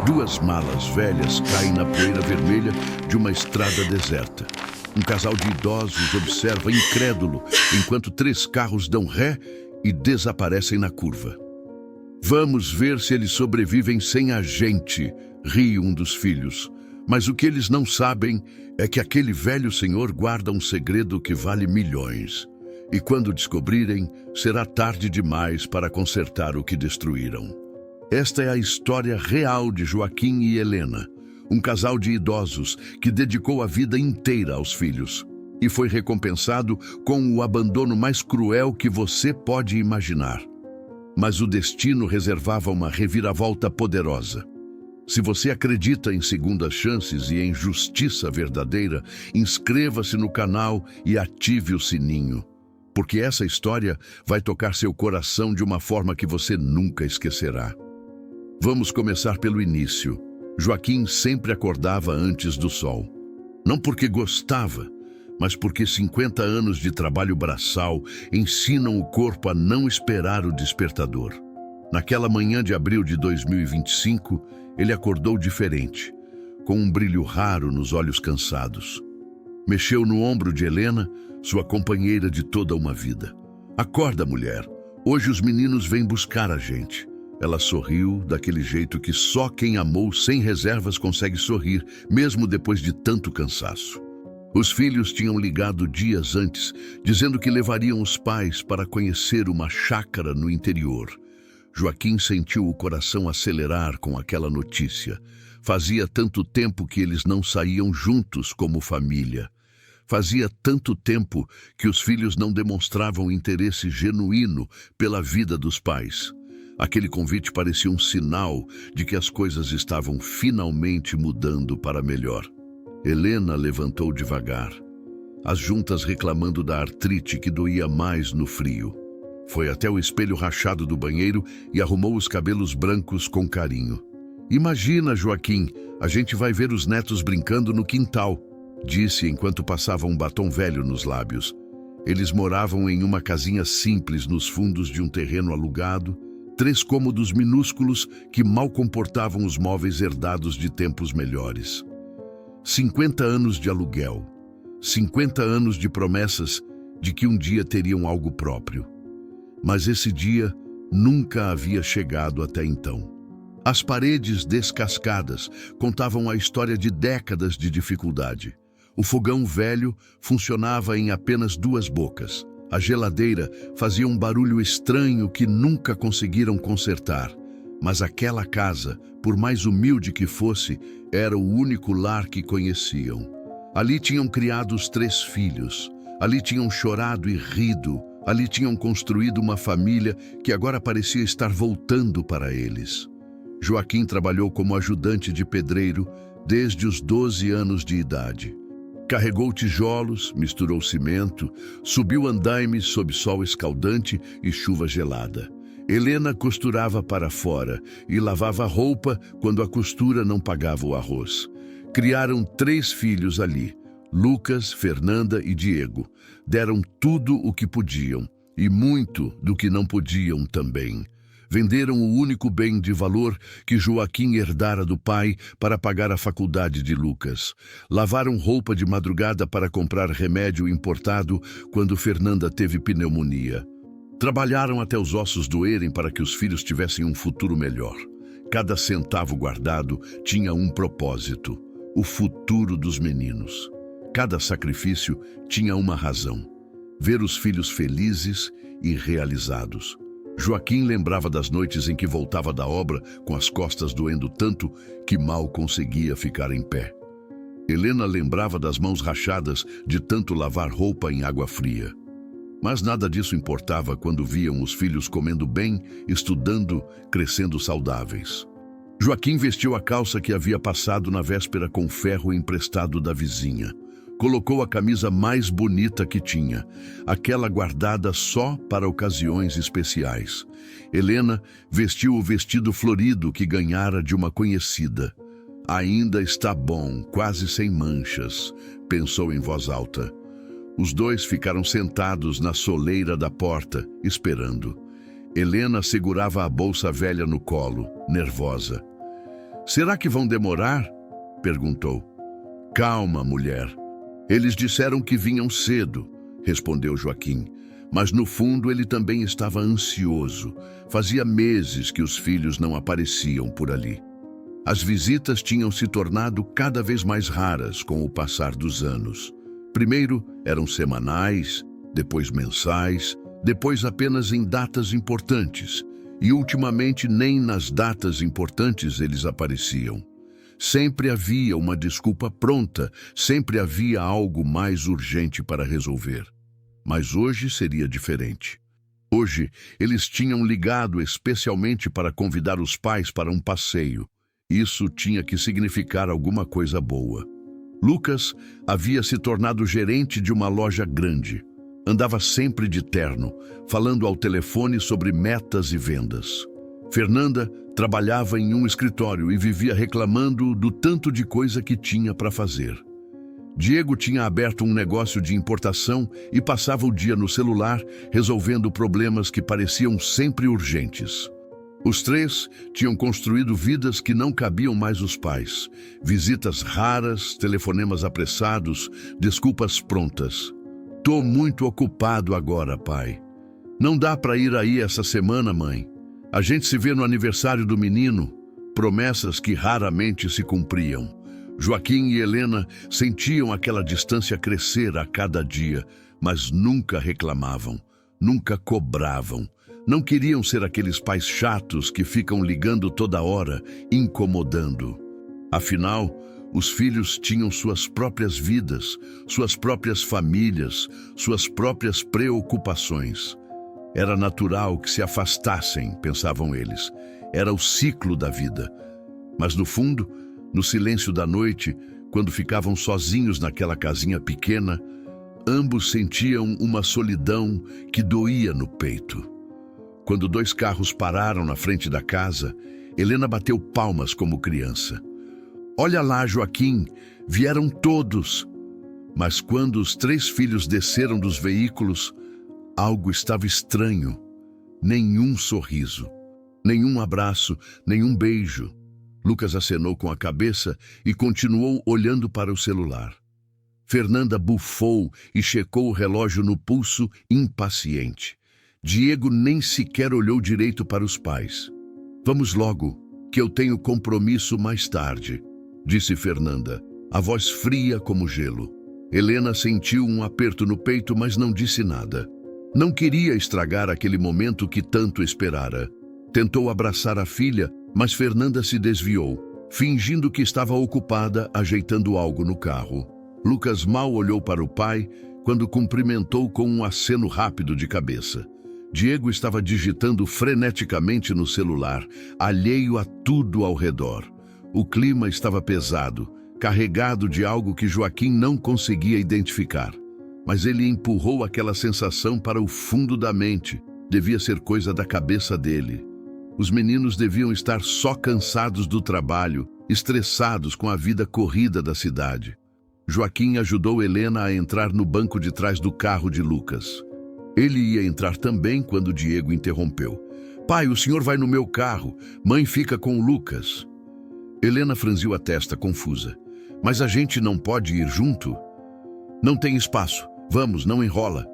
Duas malas velhas caem na poeira vermelha de uma estrada deserta. Um casal de idosos observa incrédulo enquanto três carros dão ré e desaparecem na curva. Vamos ver se eles sobrevivem sem a gente, ri um dos filhos. Mas o que eles não sabem é que aquele velho senhor guarda um segredo que vale milhões. E quando descobrirem, será tarde demais para consertar o que destruíram. Esta é a história real de Joaquim e Helena, um casal de idosos que dedicou a vida inteira aos filhos e foi recompensado com o abandono mais cruel que você pode imaginar. Mas o destino reservava uma reviravolta poderosa. Se você acredita em segundas chances e em justiça verdadeira, inscreva-se no canal e ative o sininho, porque essa história vai tocar seu coração de uma forma que você nunca esquecerá. Vamos começar pelo início. Joaquim sempre acordava antes do sol. Não porque gostava, mas porque 50 anos de trabalho braçal ensinam o corpo a não esperar o despertador. Naquela manhã de abril de 2025, ele acordou diferente, com um brilho raro nos olhos cansados. Mexeu no ombro de Helena, sua companheira de toda uma vida. Acorda, mulher. Hoje os meninos vêm buscar a gente. Ela sorriu daquele jeito que só quem amou sem reservas consegue sorrir, mesmo depois de tanto cansaço. Os filhos tinham ligado dias antes, dizendo que levariam os pais para conhecer uma chácara no interior. Joaquim sentiu o coração acelerar com aquela notícia. Fazia tanto tempo que eles não saíam juntos como família. Fazia tanto tempo que os filhos não demonstravam interesse genuíno pela vida dos pais. Aquele convite parecia um sinal de que as coisas estavam finalmente mudando para melhor. Helena levantou devagar, as juntas reclamando da artrite que doía mais no frio. Foi até o espelho rachado do banheiro e arrumou os cabelos brancos com carinho. Imagina, Joaquim, a gente vai ver os netos brincando no quintal, disse enquanto passava um batom velho nos lábios. Eles moravam em uma casinha simples nos fundos de um terreno alugado, 3 cômodos minúsculos que mal comportavam os móveis herdados de tempos melhores. 50 anos de aluguel, 50 anos de promessas de que um dia teriam algo próprio. Mas esse dia nunca havia chegado até então. As paredes descascadas contavam a história de décadas de dificuldade. O fogão velho funcionava em apenas 2 bocas. A geladeira fazia um barulho estranho que nunca conseguiram consertar. Mas aquela casa, por mais humilde que fosse, era o único lar que conheciam. Ali tinham criado os 3 filhos. Ali tinham chorado e rido. Ali tinham construído uma família que agora parecia estar voltando para eles. Joaquim trabalhou como ajudante de pedreiro desde os 12 anos de idade. Carregou tijolos, misturou cimento, subiu andaimes sob sol escaldante e chuva gelada. Helena costurava para fora e lavava roupa quando a costura não pagava o arroz. Criaram 3 filhos ali, Lucas, Fernanda e Diego. Deram tudo o que podiam e muito do que não podiam também. Venderam o único bem de valor que Joaquim herdara do pai para pagar a faculdade de Lucas. Lavaram roupa de madrugada para comprar remédio importado quando Fernanda teve pneumonia. Trabalharam até os ossos doerem para que os filhos tivessem um futuro melhor. Cada centavo guardado tinha um propósito: o futuro dos meninos. Cada sacrifício tinha uma razão: ver os filhos felizes e realizados. Joaquim lembrava das noites em que voltava da obra com as costas doendo tanto que mal conseguia ficar em pé. Helena lembrava das mãos rachadas de tanto lavar roupa em água fria. Mas nada disso importava quando viam os filhos comendo bem, estudando, crescendo saudáveis. Joaquim vestiu a calça que havia passado na véspera com ferro emprestado da vizinha. Colocou a camisa mais bonita que tinha, aquela guardada só para ocasiões especiais. Helena vestiu o vestido florido que ganhara de uma conhecida. Ainda está bom, quase sem manchas, pensou em voz alta. Os dois ficaram sentados na soleira da porta, esperando. Helena segurava a bolsa velha no colo, nervosa. Será que vão demorar? Perguntou. Calma, mulher. Eles disseram que vinham cedo, respondeu Joaquim. Mas no fundo ele também estava ansioso. Fazia meses que os filhos não apareciam por ali. As visitas tinham se tornado cada vez mais raras com o passar dos anos. Primeiro eram semanais, depois mensais, depois apenas em datas importantes. E ultimamente nem nas datas importantes eles apareciam. Sempre havia uma desculpa pronta, sempre havia algo mais urgente para resolver. Mas hoje seria diferente. Hoje eles tinham ligado especialmente para convidar os pais para um passeio. Isso tinha que significar alguma coisa boa. Lucas havia se tornado gerente de uma loja grande. Andava sempre de terno, falando ao telefone sobre metas e vendas. Fernanda trabalhava em um escritório e vivia reclamando do tanto de coisa que tinha para fazer. Diego tinha aberto um negócio de importação e passava o dia no celular resolvendo problemas que pareciam sempre urgentes. Os três tinham construído vidas que não cabiam mais os pais. Visitas raras, telefonemas apressados, desculpas prontas. Tô muito ocupado agora, pai. Não dá para ir aí essa semana, mãe. A gente se vê no aniversário do menino. Promessas que raramente se cumpriam. Joaquim e Helena sentiam aquela distância crescer a cada dia, mas nunca reclamavam, nunca cobravam. Não queriam ser aqueles pais chatos que ficam ligando toda hora, incomodando. Afinal, os filhos tinham suas próprias vidas, suas próprias famílias, suas próprias preocupações. Era natural que se afastassem, pensavam eles. Era o ciclo da vida. Mas no fundo, no silêncio da noite, quando ficavam sozinhos naquela casinha pequena, ambos sentiam uma solidão que doía no peito. Quando 2 carros pararam na frente da casa, Helena bateu palmas como criança. Olha lá, Joaquim, vieram todos. Mas quando os 3 filhos desceram dos veículos, algo estava estranho. Nenhum sorriso, nenhum abraço, nenhum beijo. Lucas acenou com a cabeça e continuou olhando para o celular. Fernanda bufou e checou o relógio no pulso, impaciente. Diego nem sequer olhou direito para os pais. Vamos logo, que eu tenho compromisso mais tarde, disse Fernanda, a voz fria como gelo. Helena sentiu um aperto no peito, mas não disse nada. Não queria estragar aquele momento que tanto esperara. Tentou abraçar a filha, mas Fernanda se desviou, fingindo que estava ocupada ajeitando algo no carro. Lucas mal olhou para o pai quando cumprimentou com um aceno rápido de cabeça. Diego estava digitando freneticamente no celular, alheio a tudo ao redor. O clima estava pesado, carregado de algo que Joaquim não conseguia identificar. Mas ele empurrou aquela sensação para o fundo da mente. Devia ser coisa da cabeça dele. Os meninos deviam estar só cansados do trabalho, estressados com a vida corrida da cidade. Joaquim ajudou Helena a entrar no banco de trás do carro de Lucas. Ele ia entrar também quando Diego interrompeu. Pai, o senhor vai no meu carro. Mãe fica com o Lucas. Helena franziu a testa, confusa. Mas a gente não pode ir junto? Não tem espaço. Vamos, não enrola.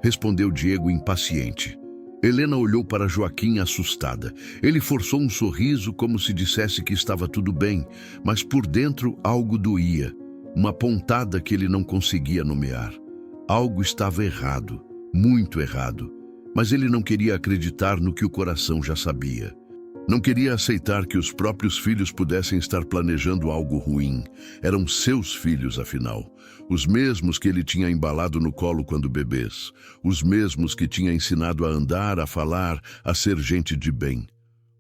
Respondeu Diego impaciente. Helena olhou para Joaquim assustada. Ele forçou um sorriso como se dissesse que estava tudo bem, mas por dentro algo doía. Uma pontada que ele não conseguia nomear. Algo estava errado. Muito errado, mas ele não queria acreditar no que o coração já sabia. Não queria aceitar que os próprios filhos pudessem estar planejando algo ruim. Eram seus filhos, afinal. Os mesmos que ele tinha embalado no colo quando bebês. Os mesmos que tinha ensinado a andar, a falar, a ser gente de bem.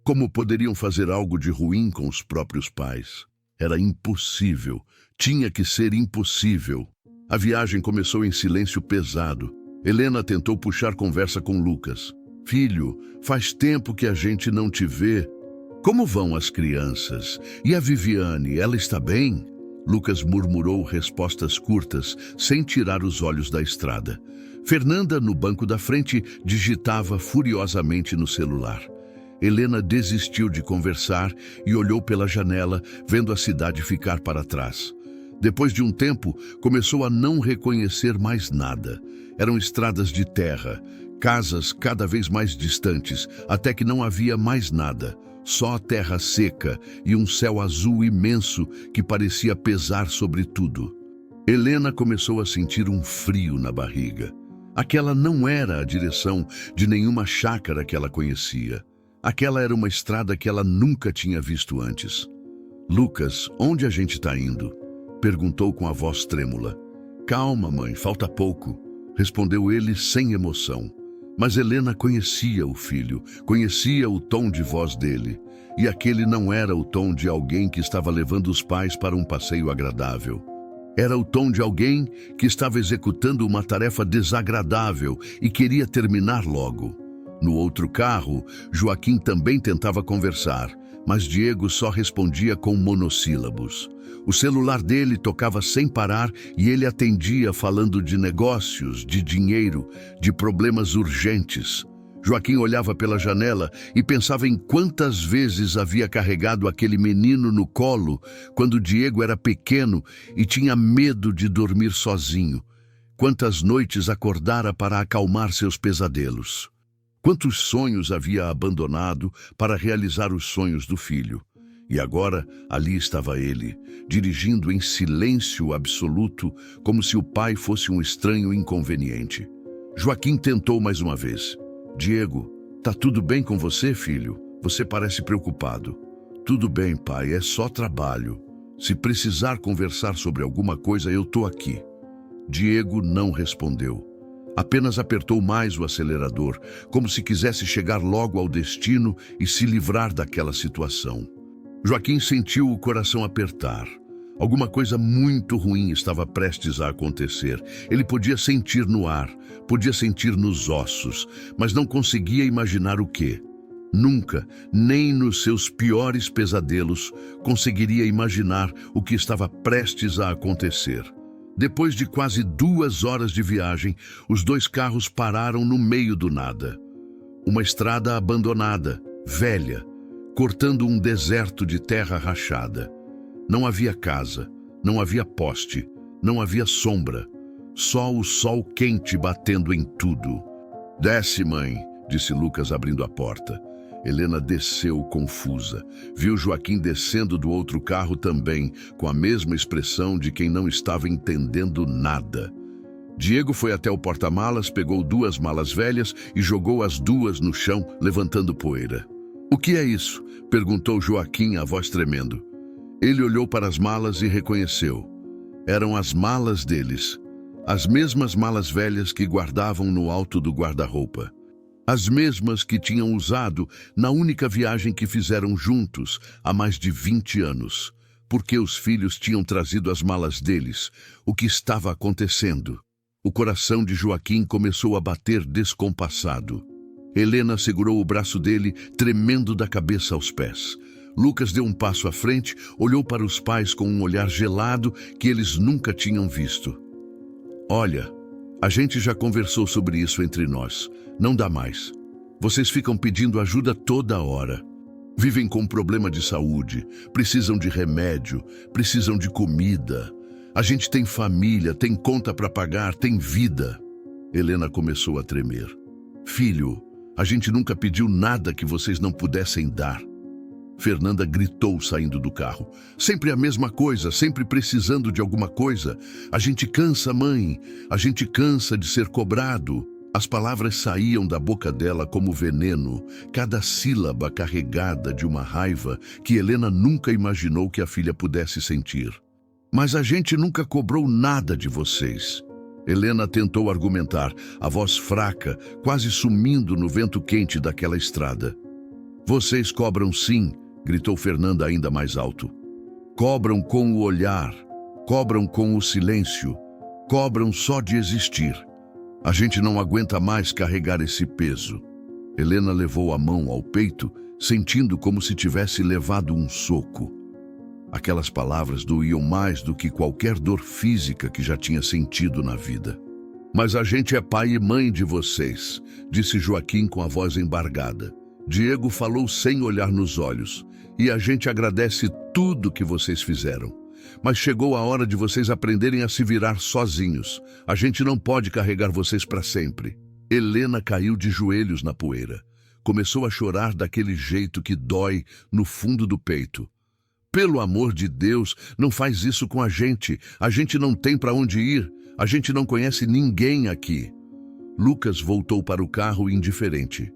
Como poderiam fazer algo de ruim com os próprios pais? Era impossível. Tinha que ser impossível. A viagem começou em silêncio pesado. Helena tentou puxar conversa com Lucas. Filho, faz tempo que a gente não te vê. Como vão as crianças? E a Viviane, ela está bem? Lucas murmurou respostas curtas, sem tirar os olhos da estrada. Fernanda, no banco da frente, digitava furiosamente no celular. Helena desistiu de conversar e olhou pela janela, vendo a cidade ficar para trás. Depois de um tempo, começou a não reconhecer mais nada. Eram estradas de terra, casas cada vez mais distantes, até que não havia mais nada. Só a terra seca e um céu azul imenso que parecia pesar sobre tudo. Helena começou a sentir um frio na barriga. Aquela não era a direção de nenhuma chácara que ela conhecia. Aquela era uma estrada que ela nunca tinha visto antes. "Lucas, onde a gente está indo?" perguntou com a voz trêmula. "Calma, mãe, falta pouco", respondeu ele sem emoção. Mas Helena conhecia o filho, conhecia o tom de voz dele. E aquele não era o tom de alguém que estava levando os pais para um passeio agradável. Era o tom de alguém que estava executando uma tarefa desagradável e queria terminar logo. No outro carro, Joaquim também tentava conversar, mas Diego só respondia com monossílabos. O celular dele tocava sem parar e ele atendia falando de negócios, de dinheiro, de problemas urgentes. Joaquim olhava pela janela e pensava em quantas vezes havia carregado aquele menino no colo quando Diego era pequeno e tinha medo de dormir sozinho. Quantas noites acordara para acalmar seus pesadelos. Quantos sonhos havia abandonado para realizar os sonhos do filho. E agora, ali estava ele, dirigindo em silêncio absoluto, como se o pai fosse um estranho inconveniente. Joaquim tentou mais uma vez. "Diego, tá tudo bem com você, filho? Você parece preocupado." "Tudo bem, pai, é só trabalho. Se precisar conversar sobre alguma coisa, eu tô aqui." Diego não respondeu. Apenas apertou mais o acelerador, como se quisesse chegar logo ao destino e se livrar daquela situação. Joaquim sentiu o coração apertar. Alguma coisa muito ruim estava prestes a acontecer. Ele podia sentir no ar, podia sentir nos ossos, mas não conseguia imaginar o quê. Nunca, nem nos seus piores pesadelos, conseguiria imaginar o que estava prestes a acontecer. Depois de quase 2 horas de viagem, os 2 carros pararam no meio do nada. Uma estrada abandonada, velha, cortando um deserto de terra rachada. Não havia casa, não havia poste, não havia sombra, só o sol quente batendo em tudo. "Desce, mãe", disse Lucas abrindo a porta. Helena desceu confusa. Viu Joaquim descendo do outro carro também, com a mesma expressão de quem não estava entendendo nada. Diego foi até o porta-malas, pegou 2 malas velhas e jogou as 2 no chão, levantando poeira. "O que é isso?" perguntou Joaquim, a voz tremendo. Ele olhou para as malas e reconheceu. Eram as malas deles, as mesmas malas velhas que guardavam no alto do guarda-roupa. As mesmas que tinham usado na única viagem que fizeram juntos há mais de 20 anos. Porque os filhos tinham trazido as malas deles. O que estava acontecendo? O coração de Joaquim começou a bater descompassado. Helena segurou o braço dele, tremendo da cabeça aos pés. Lucas deu um passo à frente, olhou para os pais com um olhar gelado que eles nunca tinham visto. "Olha, a gente já conversou sobre isso entre nós. Não dá mais. Vocês ficam pedindo ajuda toda hora. Vivem com problema de saúde, precisam de remédio, precisam de comida. A gente tem família, tem conta para pagar, tem vida." Helena começou a tremer. "Filho, a gente nunca pediu nada que vocês não pudessem dar." Fernanda gritou saindo do carro. "Sempre a mesma coisa, sempre precisando de alguma coisa. A gente cansa, mãe. A gente cansa de ser cobrado." As palavras saíam da boca dela como veneno, cada sílaba carregada de uma raiva que Helena nunca imaginou que a filha pudesse sentir. "Mas a gente nunca cobrou nada de vocês." Helena tentou argumentar, a voz fraca, quase sumindo no vento quente daquela estrada. "Vocês cobram sim", gritou Fernanda ainda mais alto. "Cobram com o olhar, cobram com o silêncio, cobram só de existir. A gente não aguenta mais carregar esse peso." Helena levou a mão ao peito, sentindo como se tivesse levado um soco. Aquelas palavras doíam mais do que qualquer dor física que já tinha sentido na vida. "Mas a gente é pai e mãe de vocês", disse Joaquim com a voz embargada. Diego falou sem olhar nos olhos, e a gente agradece tudo que vocês fizeram. Mas chegou a hora de vocês aprenderem a se virar sozinhos. A gente não pode carregar vocês para sempre. Helena caiu de joelhos na poeira. Começou a chorar daquele jeito que dói no fundo do peito. Pelo amor de Deus, não faz isso com a gente. A gente não tem para onde ir. A gente não conhece ninguém aqui. Lucas voltou para o carro indiferente.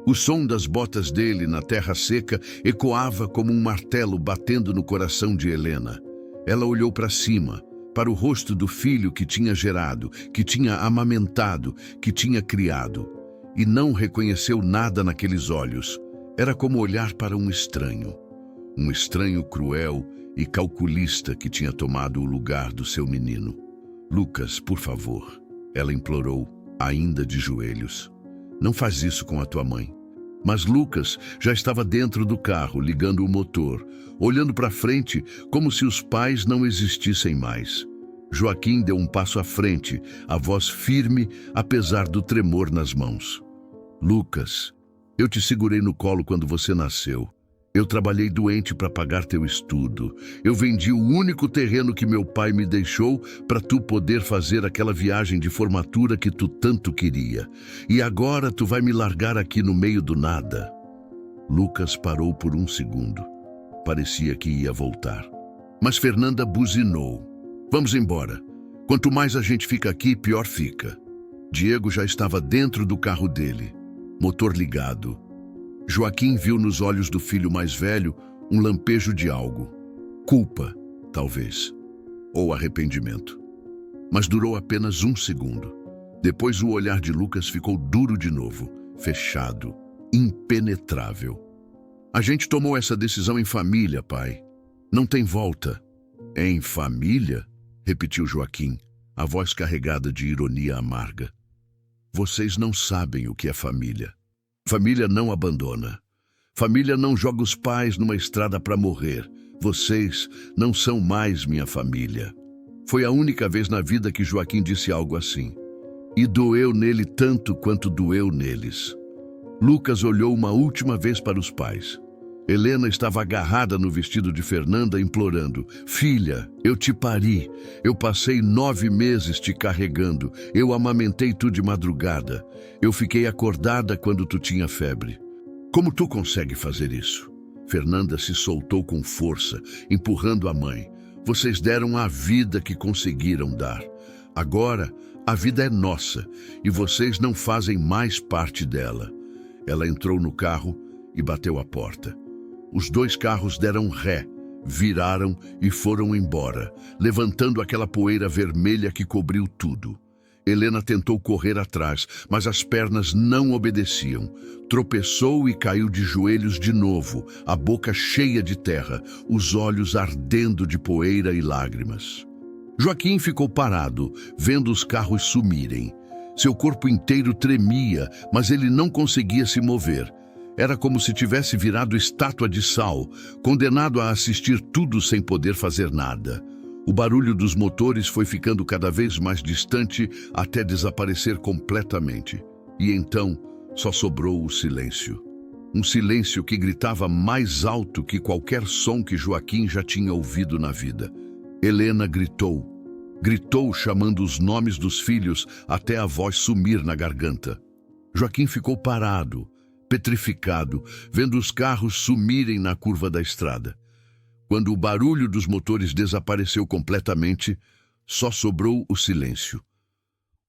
O som das botas dele na terra seca ecoava como um martelo batendo no coração de Helena. Ela olhou para cima, para o rosto do filho que tinha gerado, que tinha amamentado, que tinha criado, e não reconheceu nada naqueles olhos. Era como olhar para um estranho cruel e calculista que tinha tomado o lugar do seu menino. Lucas, por favor, ela implorou, ainda de joelhos. Não faz isso com a tua mãe. Mas Lucas já estava dentro do carro, ligando o motor, olhando para frente como se os pais não existissem mais. Joaquim deu um passo à frente, a voz firme, apesar do tremor nas mãos. Lucas, eu te segurei no colo quando você nasceu. Eu trabalhei doente para pagar teu estudo. Eu vendi o único terreno que meu pai me deixou para tu poder fazer aquela viagem de formatura que tu tanto queria. E agora tu vai me largar aqui no meio do nada. Lucas parou por um segundo. Parecia que ia voltar. Mas Fernanda buzinou. Vamos embora. Quanto mais a gente fica aqui, pior fica. Diego já estava dentro do carro dele, motor ligado. Joaquim viu nos olhos do filho mais velho um lampejo de algo. Culpa, talvez. Ou arrependimento. Mas durou apenas um segundo. Depois o olhar de Lucas ficou duro de novo, fechado, impenetrável. A gente tomou essa decisão em família, pai. Não tem volta. Em família? Repetiu Joaquim, a voz carregada de ironia amarga. Vocês não sabem o que é família. Família não abandona. Família não joga os pais numa estrada para morrer. Vocês não são mais minha família. Foi a única vez na vida que Joaquim disse algo assim. E doeu nele tanto quanto doeu neles. Lucas olhou uma última vez para os pais. Helena estava agarrada no vestido de Fernanda, implorando. Filha, eu te pari. Eu passei 9 meses te carregando. Eu amamentei tu de madrugada. Eu fiquei acordada quando tu tinha febre. Como tu consegue fazer isso? Fernanda se soltou com força, empurrando a mãe. Vocês deram a vida que conseguiram dar. Agora, a vida é nossa e vocês não fazem mais parte dela. Ela entrou no carro e bateu a porta. Os 2 carros deram ré, viraram e foram embora, levantando aquela poeira vermelha que cobriu tudo. Helena tentou correr atrás, mas as pernas não obedeciam. Tropeçou e caiu de joelhos de novo, a boca cheia de terra, os olhos ardendo de poeira e lágrimas. Joaquim ficou parado, vendo os carros sumirem. Seu corpo inteiro tremia, mas ele não conseguia se mover. Era como se tivesse virado estátua de sal, condenado a assistir tudo sem poder fazer nada. O barulho dos motores foi ficando cada vez mais distante até desaparecer completamente. E então só sobrou o silêncio. Um silêncio que gritava mais alto que qualquer som que Joaquim já tinha ouvido na vida. Helena gritou. Gritou chamando os nomes dos filhos até a voz sumir na garganta. Joaquim ficou parado, petrificado, vendo os carros sumirem na curva da estrada. Quando o barulho dos motores desapareceu completamente, só sobrou o silêncio.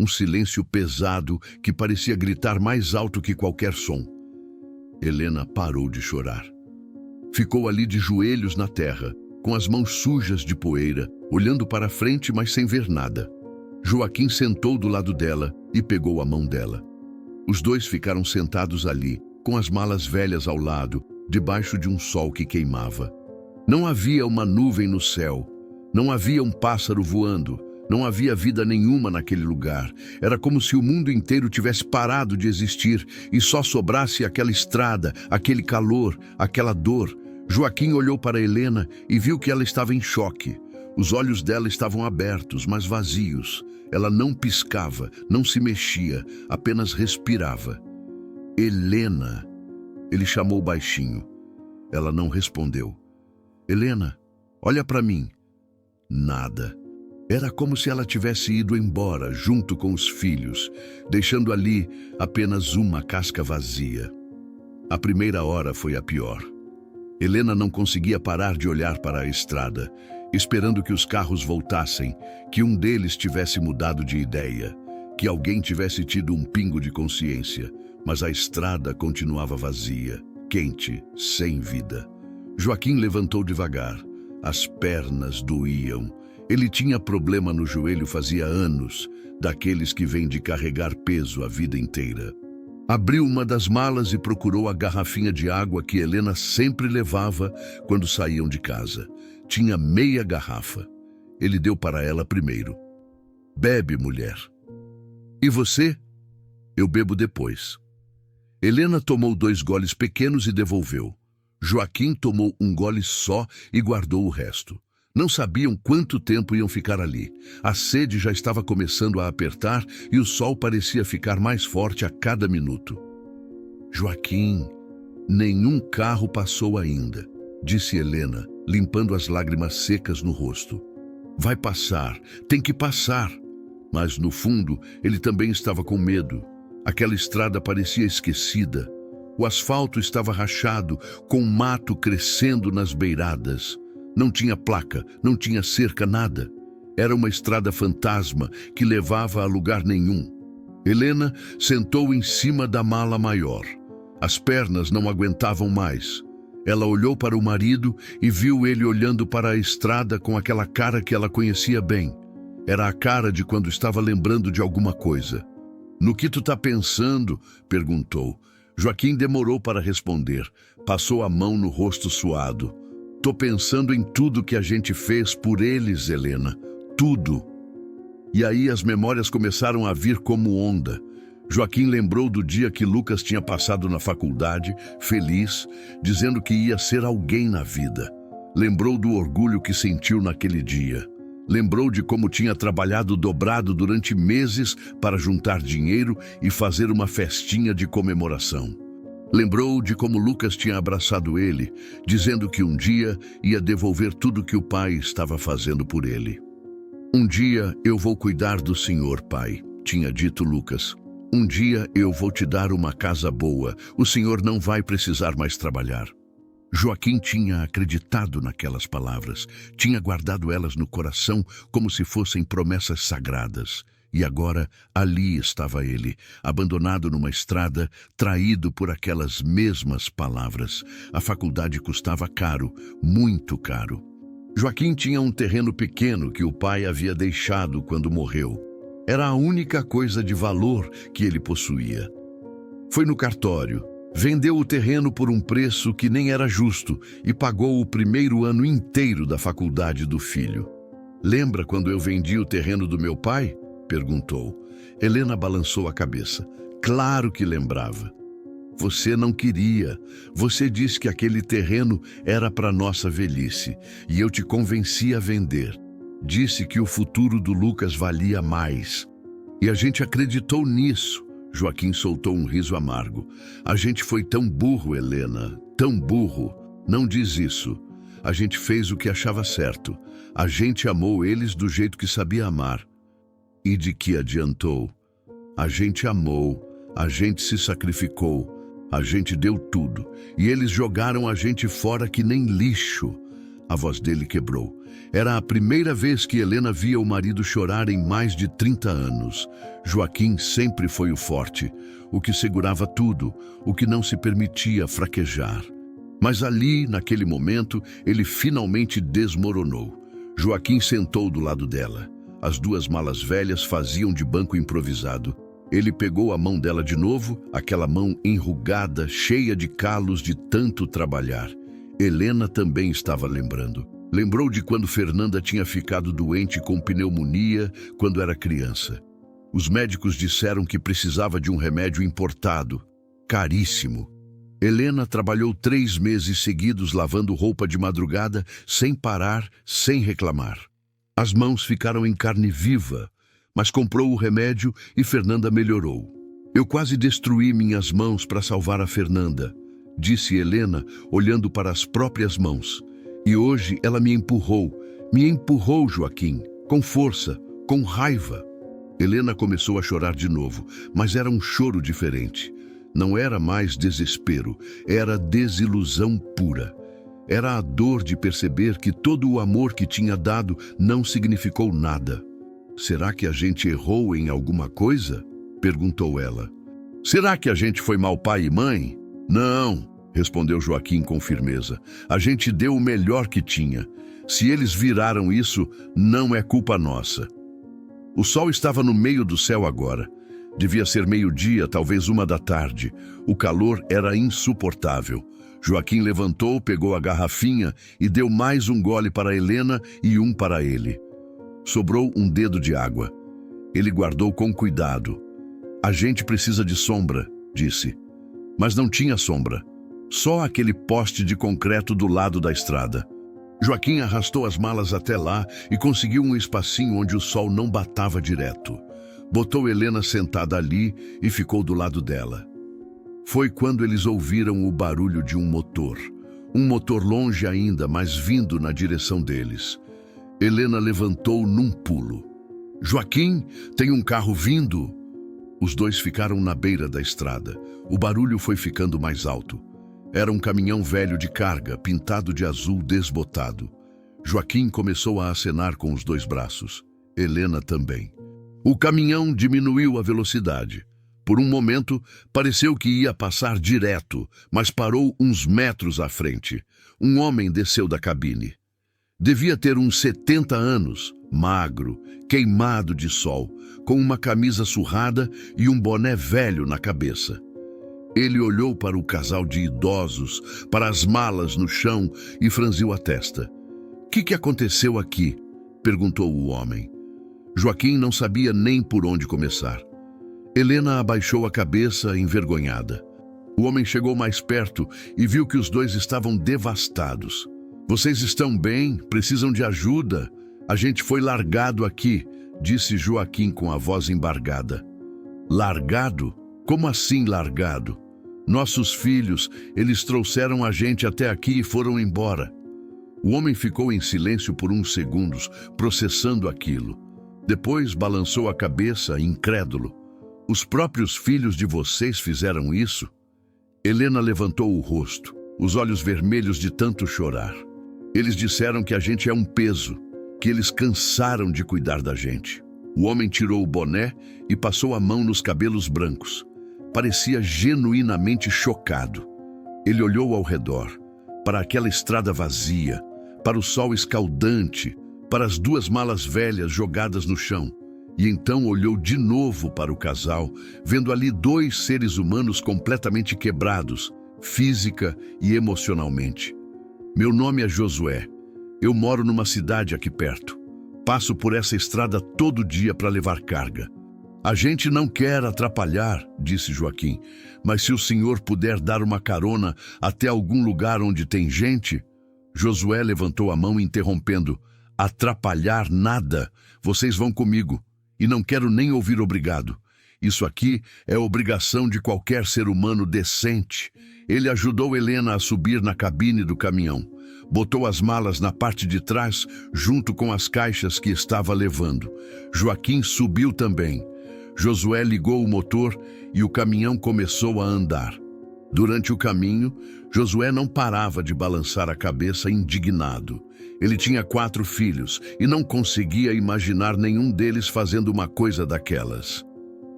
Um silêncio pesado que parecia gritar mais alto que qualquer som. Helena parou de chorar. Ficou ali de joelhos na terra, com as mãos sujas de poeira, olhando para frente, mas sem ver nada. Joaquim sentou do lado dela e pegou a mão dela. Os 2 ficaram sentados ali, com as malas velhas ao lado, debaixo de um sol que queimava. Não havia uma nuvem no céu, não havia um pássaro voando, não havia vida nenhuma naquele lugar. Era como se o mundo inteiro tivesse parado de existir e só sobrasse aquela estrada, aquele calor, aquela dor. Joaquim olhou para Helena e viu que ela estava em choque. Os olhos dela estavam abertos, mas vazios. Ela não piscava, não se mexia, apenas respirava. Helena, Ele chamou baixinho. Ela não respondeu. Helena, olha para mim. Nada. Era como se ela tivesse ido embora junto com os filhos, deixando ali apenas uma casca vazia. A primeira hora foi a pior. Helena não conseguia parar de olhar para a estrada, esperando que os carros voltassem, que um deles tivesse mudado de ideia, que alguém tivesse tido um pingo de consciência, mas a estrada continuava vazia, quente, sem vida. Joaquim levantou devagar. As pernas doíam. Ele tinha problema no joelho fazia anos, daqueles que vêm de carregar peso a vida inteira. Abriu uma das malas e procurou a garrafinha de água que Helena sempre levava quando saíam de casa. Tinha meia garrafa. Ele deu para ela primeiro. Bebe, mulher. E você? Eu bebo depois. Helena tomou 2 goles pequenos e devolveu. Joaquim tomou um gole só e guardou o resto. Não sabiam quanto tempo iam ficar ali. A sede já estava começando a apertar e o sol parecia ficar mais forte a cada minuto. Joaquim, nenhum carro passou ainda, disse Helena, limpando as lágrimas secas no rosto. Vai passar, tem que passar. Mas no fundo, ele também estava com medo. Aquela estrada parecia esquecida. O asfalto estava rachado, com mato crescendo nas beiradas. Não tinha placa, não tinha cerca, nada. Era uma estrada fantasma que levava a lugar nenhum. Helena sentou em cima da mala maior. As pernas não aguentavam mais. Ela olhou para o marido e viu ele olhando para a estrada com aquela cara que ela conhecia bem. Era a cara de quando estava lembrando de alguma coisa. No que tu tá pensando? Perguntou. Joaquim demorou para responder. Passou a mão no rosto suado. Tô pensando em tudo que a gente fez por eles, Helena. Tudo. E aí as memórias começaram a vir como onda. Joaquim lembrou do dia que Lucas tinha passado na faculdade, feliz, dizendo que ia ser alguém na vida. Lembrou do orgulho que sentiu naquele dia. Lembrou de como tinha trabalhado dobrado durante meses para juntar dinheiro e fazer uma festinha de comemoração. Lembrou de como Lucas tinha abraçado ele, dizendo que um dia ia devolver tudo que o pai estava fazendo por ele. Um dia eu vou cuidar do senhor, pai, tinha dito Lucas. Um dia eu vou te dar uma casa boa, o senhor não vai precisar mais trabalhar. Joaquim tinha acreditado naquelas palavras, tinha guardado elas no coração como se fossem promessas sagradas. E agora ali estava ele, abandonado numa estrada, traído por aquelas mesmas palavras. A faculdade custava caro, muito caro. Joaquim tinha um terreno pequeno que o pai havia deixado quando morreu. Era a única coisa de valor que ele possuía. Foi no cartório. Vendeu o terreno por um preço que nem era justo e pagou o primeiro ano inteiro da faculdade do filho. Lembra quando eu vendi o terreno do meu pai? Perguntou. Helena balançou a cabeça. Claro que lembrava. Você não queria. Você disse que aquele terreno era para nossa velhice e eu te convenci a vender. Disse que o futuro do Lucas valia mais. E a gente acreditou nisso. Joaquim soltou um riso amargo. A gente foi tão burro, Helena, tão burro. Não diz isso. A gente fez o que achava certo. A gente amou eles do jeito que sabia amar. E de que adiantou? A gente amou, a gente se sacrificou, a gente deu tudo. E eles jogaram a gente fora que nem lixo. A voz dele quebrou. Era a primeira vez que Helena via o marido chorar em mais de 30 anos. Joaquim sempre foi o forte, o que segurava tudo, o que não se permitia fraquejar. Mas ali, naquele momento, ele finalmente desmoronou. Joaquim sentou do lado dela. As 2 malas velhas faziam de banco improvisado. Ele pegou a mão dela de novo, aquela mão enrugada, cheia de calos de tanto trabalhar. Helena também estava lembrando. Lembrou de quando Fernanda tinha ficado doente com pneumonia quando era criança. Os médicos disseram que precisava de um remédio importado, caríssimo. Helena trabalhou 3 meses seguidos lavando roupa de madrugada, sem parar, sem reclamar. As mãos ficaram em carne viva, mas comprou o remédio e Fernanda melhorou. Eu quase destruí minhas mãos para salvar a Fernanda, disse Helena, olhando para as próprias mãos. E hoje ela me empurrou, Joaquim, com força, com raiva. Helena começou a chorar de novo, mas era um choro diferente. Não era mais desespero, era desilusão pura. Era a dor de perceber que todo o amor que tinha dado não significou nada. Será que a gente errou em alguma coisa? Perguntou ela. Será que a gente foi mau pai e mãe? Não, respondeu Joaquim com firmeza. A gente deu o melhor que tinha. Se eles viraram isso, não é culpa nossa. O sol estava no meio do céu agora. Devia ser meio-dia, talvez 1 da tarde. O calor era insuportável. Joaquim levantou, pegou a garrafinha e deu mais um gole para Helena e um para ele. Sobrou um dedo de água. Ele guardou com cuidado. A gente precisa de sombra, disse. Mas não tinha sombra. Só aquele poste de concreto do lado da estrada. Joaquim arrastou as malas até lá e conseguiu um espacinho onde o sol não batava direto. Botou Helena sentada ali e ficou do lado dela. Foi quando eles ouviram o barulho de um motor. Um motor longe ainda, mas vindo na direção deles. Helena levantou num pulo. Joaquim, tem um carro vindo! Os dois ficaram na beira da estrada. O barulho foi ficando mais alto. Era um caminhão velho de carga, pintado de azul desbotado. Joaquim começou a acenar com os 2 braços. Helena também. O caminhão diminuiu a velocidade. Por um momento, pareceu que ia passar direto, mas parou uns metros à frente. Um homem desceu da cabine. Devia ter uns 70 anos, magro, queimado de sol, com uma camisa surrada e um boné velho na cabeça. Ele olhou para o casal de idosos, para as malas no chão e franziu a testa. "O que aconteceu aqui?" perguntou o homem. Joaquim não sabia nem por onde começar. Helena abaixou a cabeça, envergonhada. O homem chegou mais perto e viu que os dois estavam devastados. "Vocês estão bem? Precisam de ajuda? A gente foi largado aqui", disse Joaquim com a voz embargada. "Largado? Como assim largado? Nossos filhos, eles trouxeram a gente até aqui e foram embora." O homem ficou em silêncio por uns segundos, processando aquilo. Depois balançou a cabeça, incrédulo. "Os próprios filhos de vocês fizeram isso?" Helena levantou o rosto, os olhos vermelhos de tanto chorar. "Eles disseram que a gente é um peso, que eles cansaram de cuidar da gente." O homem tirou o boné e passou a mão nos cabelos brancos. Parecia genuinamente chocado. Ele olhou ao redor, para aquela estrada vazia, para o sol escaldante, para as 2 malas velhas jogadas no chão. E então olhou de novo para o casal, vendo ali 2 seres humanos completamente quebrados, física e emocionalmente. "Meu nome é Josué. Eu moro numa cidade aqui perto. Passo por essa estrada todo dia para levar carga." "A gente não quer atrapalhar", disse Joaquim, "mas se o senhor puder dar uma carona até algum lugar onde tem gente..." Josué levantou a mão interrompendo. "Atrapalhar nada. Vocês vão comigo. E não quero nem ouvir obrigado. Isso aqui é obrigação de qualquer ser humano decente." Ele ajudou Helena a subir na cabine do caminhão. Botou as malas na parte de trás, junto com as caixas que estava levando. Joaquim subiu também. Josué ligou o motor e o caminhão começou a andar. Durante o caminho, Josué não parava de balançar a cabeça indignado. Ele tinha 4 filhos e não conseguia imaginar nenhum deles fazendo uma coisa daquelas.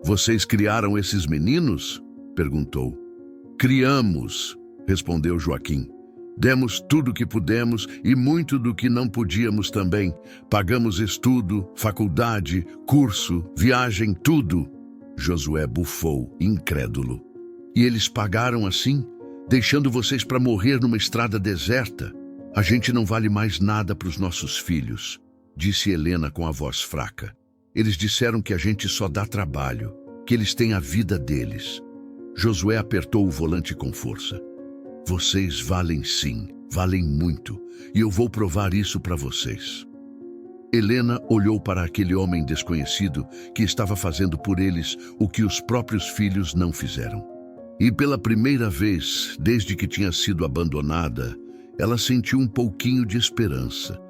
"Vocês criaram esses meninos?" perguntou. "Criamos", respondeu Joaquim. "Demos tudo o que pudemos e muito do que não podíamos também. Pagamos estudo, faculdade, curso, viagem, tudo." Josué bufou, incrédulo. "E eles pagaram assim, deixando vocês para morrer numa estrada deserta? A gente não vale mais nada para os nossos filhos", disse Helena com a voz fraca. "Eles disseram que a gente só dá trabalho, que eles têm a vida deles." Josué apertou o volante com força. "Vocês valem sim, valem muito, e eu vou provar isso para vocês." Helena olhou para aquele homem desconhecido que estava fazendo por eles o que os próprios filhos não fizeram. E pela primeira vez, desde que tinha sido abandonada, ela sentiu um pouquinho de esperança.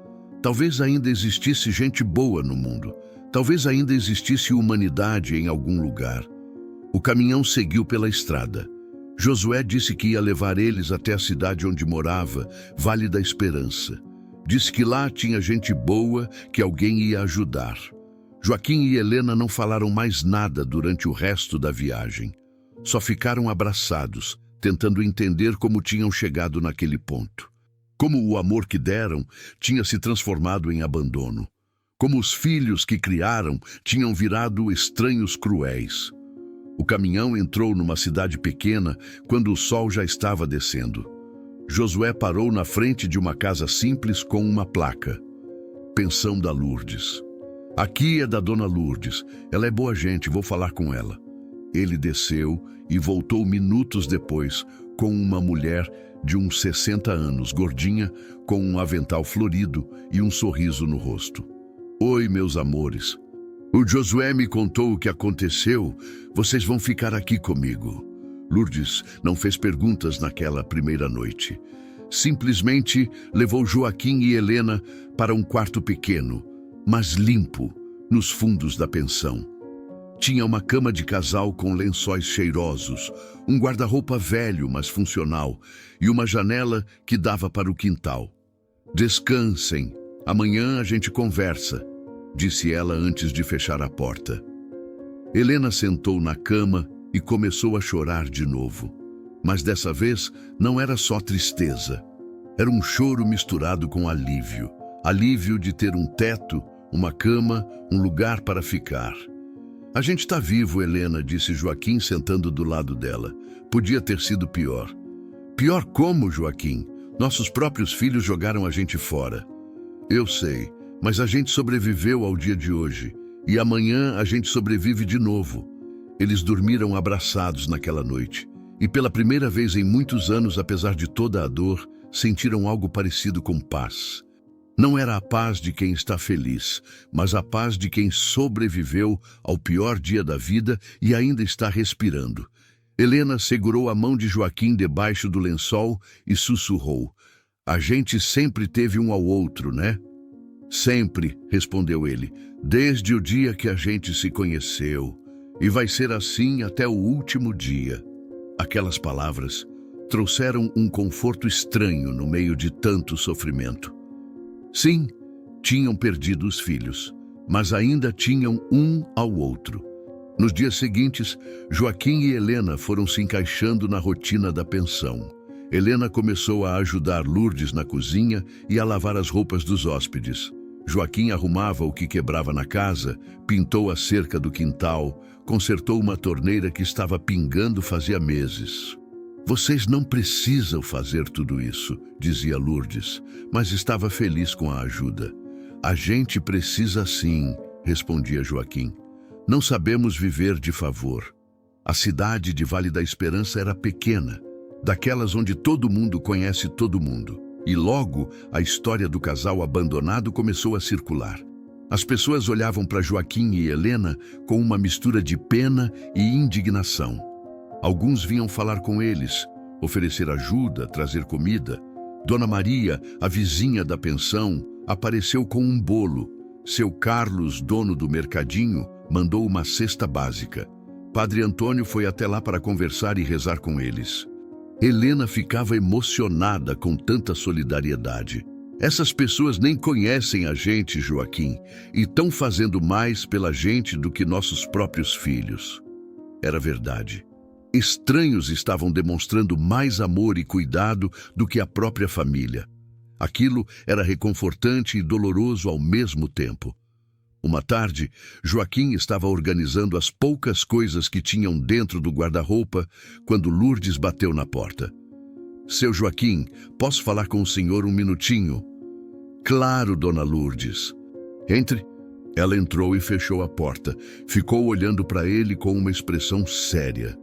Talvez ainda existisse gente boa no mundo. Talvez ainda existisse humanidade em algum lugar. O caminhão seguiu pela estrada. Josué disse que ia levar eles até a cidade onde morava, Vale da Esperança. Disse que lá tinha gente boa, que alguém ia ajudar. Joaquim e Helena não falaram mais nada durante o resto da viagem. Só ficaram abraçados, tentando entender como tinham chegado naquele ponto. Como o amor que deram tinha se transformado em abandono. Como os filhos que criaram tinham virado estranhos cruéis. O caminhão entrou numa cidade pequena quando o sol já estava descendo. Josué parou na frente de uma casa simples com uma placa. Pensão da Lourdes. Aqui é da dona Lourdes. Ela é boa gente, vou falar com ela. Ele desceu e voltou minutos depois com uma mulher de uns 60 anos, gordinha, com um avental florido e um sorriso no rosto. Oi, meus amores. O Josué me contou o que aconteceu. Vocês vão ficar aqui comigo. Lourdes não fez perguntas naquela primeira noite. Simplesmente levou Joaquim e Helena para um quarto pequeno, mas limpo, nos fundos da pensão. Tinha uma cama de casal com lençóis cheirosos, um guarda-roupa velho, mas funcional, e uma janela que dava para o quintal. Descansem, amanhã a gente conversa, disse ela antes de fechar a porta. Helena sentou na cama e começou a chorar de novo. Mas dessa vez não era só tristeza. Era um choro misturado com alívio. Alívio de ter um teto, uma cama, um lugar para ficar. A gente está vivo, Helena, disse Joaquim sentando do lado dela. Podia ter sido pior. Pior como, Joaquim? Nossos próprios filhos jogaram a gente fora. Eu sei, mas a gente sobreviveu ao dia de hoje. E amanhã a gente sobrevive de novo. Eles dormiram abraçados naquela noite. E pela primeira vez em muitos anos, apesar de toda a dor, sentiram algo parecido com paz. Não era a paz de quem está feliz, mas a paz de quem sobreviveu ao pior dia da vida e ainda está respirando. Helena segurou a mão de Joaquim debaixo do lençol e sussurrou. A gente sempre teve um ao outro, né? Sempre, respondeu ele, desde o dia que a gente se conheceu. E vai ser assim até o último dia. Aquelas palavras trouxeram um conforto estranho no meio de tanto sofrimento. Sim, tinham perdido os filhos, mas ainda tinham um ao outro. Nos dias seguintes, Joaquim e Helena foram se encaixando na rotina da pensão. Helena começou a ajudar Lourdes na cozinha e a lavar as roupas dos hóspedes. Joaquim arrumava o que quebrava na casa, pintou a cerca do quintal, consertou uma torneira que estava pingando fazia meses. Vocês não precisam fazer tudo isso, dizia Lourdes, mas estava feliz com a ajuda. A gente precisa sim, respondia Joaquim. Não sabemos viver de favor. A cidade de Vale da Esperança era pequena, daquelas onde todo mundo conhece todo mundo. E logo, a história do casal abandonado começou a circular. As pessoas olhavam para Joaquim e Helena com uma mistura de pena e indignação. Alguns vinham falar com eles, oferecer ajuda, trazer comida. Dona Maria, a vizinha da pensão, apareceu com um bolo. Seu Carlos, dono do mercadinho, mandou uma cesta básica. Padre Antônio foi até lá para conversar e rezar com eles. Helena ficava emocionada com tanta solidariedade. Essas pessoas nem conhecem a gente, Joaquim, e estão fazendo mais pela gente do que nossos próprios filhos. Era verdade. Estranhos estavam demonstrando mais amor e cuidado do que a própria família. Aquilo era reconfortante e doloroso ao mesmo tempo. Uma tarde, Joaquim estava organizando as poucas coisas que tinham dentro do guarda-roupa quando Lourdes bateu na porta. Seu Joaquim, posso falar com o senhor um minutinho? Claro, dona Lourdes. Entre. Ela entrou e fechou a porta. Ficou olhando para ele com uma expressão séria.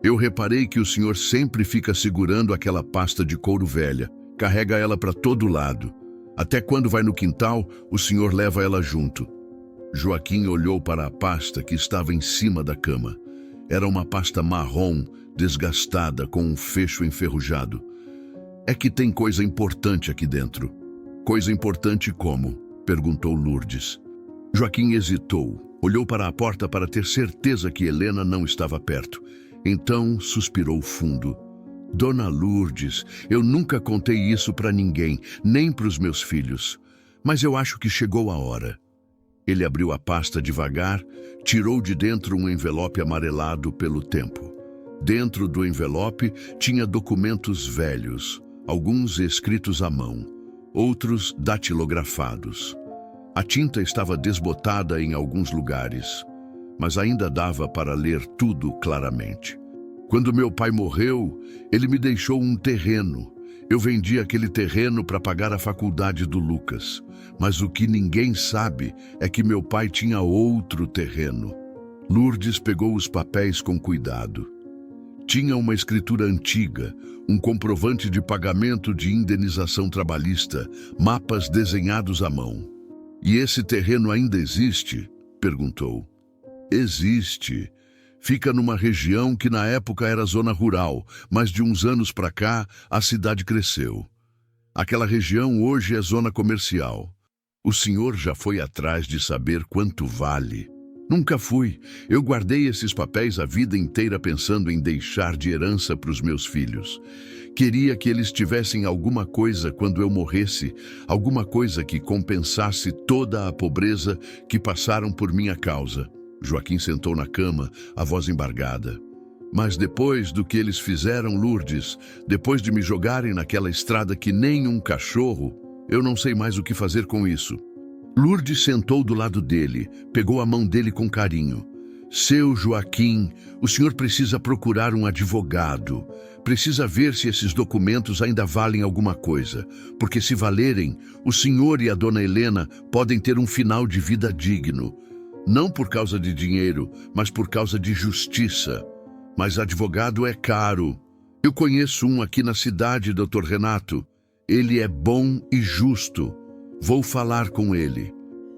Eu reparei que o senhor sempre fica segurando aquela pasta de couro velha. Carrega ela para todo lado. Até quando vai no quintal, o senhor leva ela junto. Joaquim olhou para a pasta que estava em cima da cama. Era uma pasta marrom, desgastada, com um fecho enferrujado. É que tem coisa importante aqui dentro. Coisa importante como? Perguntou Lourdes. Joaquim hesitou, olhou para a porta para ter certeza que Helena não estava perto. Então suspirou fundo. Dona Lourdes, eu nunca contei isso para ninguém, nem para os meus filhos. Mas eu acho que chegou a hora. Ele abriu a pasta devagar, tirou de dentro um envelope amarelado pelo tempo. Dentro do envelope tinha documentos velhos, alguns escritos à mão, outros datilografados. A tinta estava desbotada em alguns lugares, mas ainda dava para ler tudo claramente. Quando meu pai morreu, ele me deixou um terreno. Eu vendi aquele terreno para pagar a faculdade do Lucas. Mas o que ninguém sabe é que meu pai tinha outro terreno. Lourdes pegou os papéis com cuidado. Tinha uma escritura antiga, um comprovante de pagamento de indenização trabalhista, mapas desenhados à mão. E esse terreno ainda existe? Perguntou. Existe. Fica numa região que na época era zona rural, mas de uns anos para cá a cidade cresceu. Aquela região hoje é zona comercial. O senhor já foi atrás de saber quanto vale? Nunca fui. Eu guardei esses papéis a vida inteira pensando em deixar de herança para os meus filhos. Queria que eles tivessem alguma coisa quando eu morresse, alguma coisa que compensasse toda a pobreza que passaram por minha causa. Joaquim sentou na cama, a voz embargada. Mas depois do que eles fizeram, Lourdes, depois de me jogarem naquela estrada que nem um cachorro, eu não sei mais o que fazer com isso. Lourdes sentou do lado dele, pegou a mão dele com carinho. Seu Joaquim, o senhor precisa procurar um advogado. Precisa ver se esses documentos ainda valem alguma coisa. Porque se valerem, o senhor e a dona Helena podem ter um final de vida digno. Não por causa de dinheiro, mas por causa de justiça. Mas advogado é caro. Eu conheço um aqui na cidade, Dr. Renato. Ele é bom e justo. Vou falar com ele.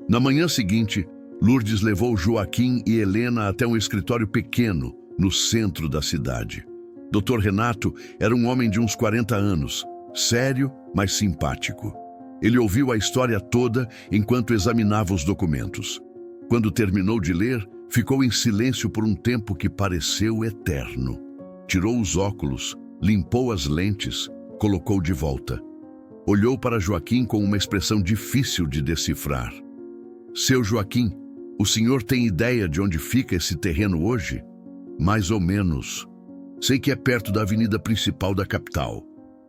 Na manhã seguinte, Lourdes levou Joaquim e Helena até um escritório pequeno, no centro da cidade. Dr. Renato era um homem de uns 40 anos, sério, mas simpático. Ele ouviu a história toda enquanto examinava os documentos. Quando terminou de ler, ficou em silêncio por um tempo que pareceu eterno. Tirou os óculos, limpou as lentes, colocou de volta. Olhou para Joaquim com uma expressão difícil de decifrar. Seu Joaquim, o senhor tem ideia de onde fica esse terreno hoje? Mais ou menos. Sei que é perto da avenida principal da capital.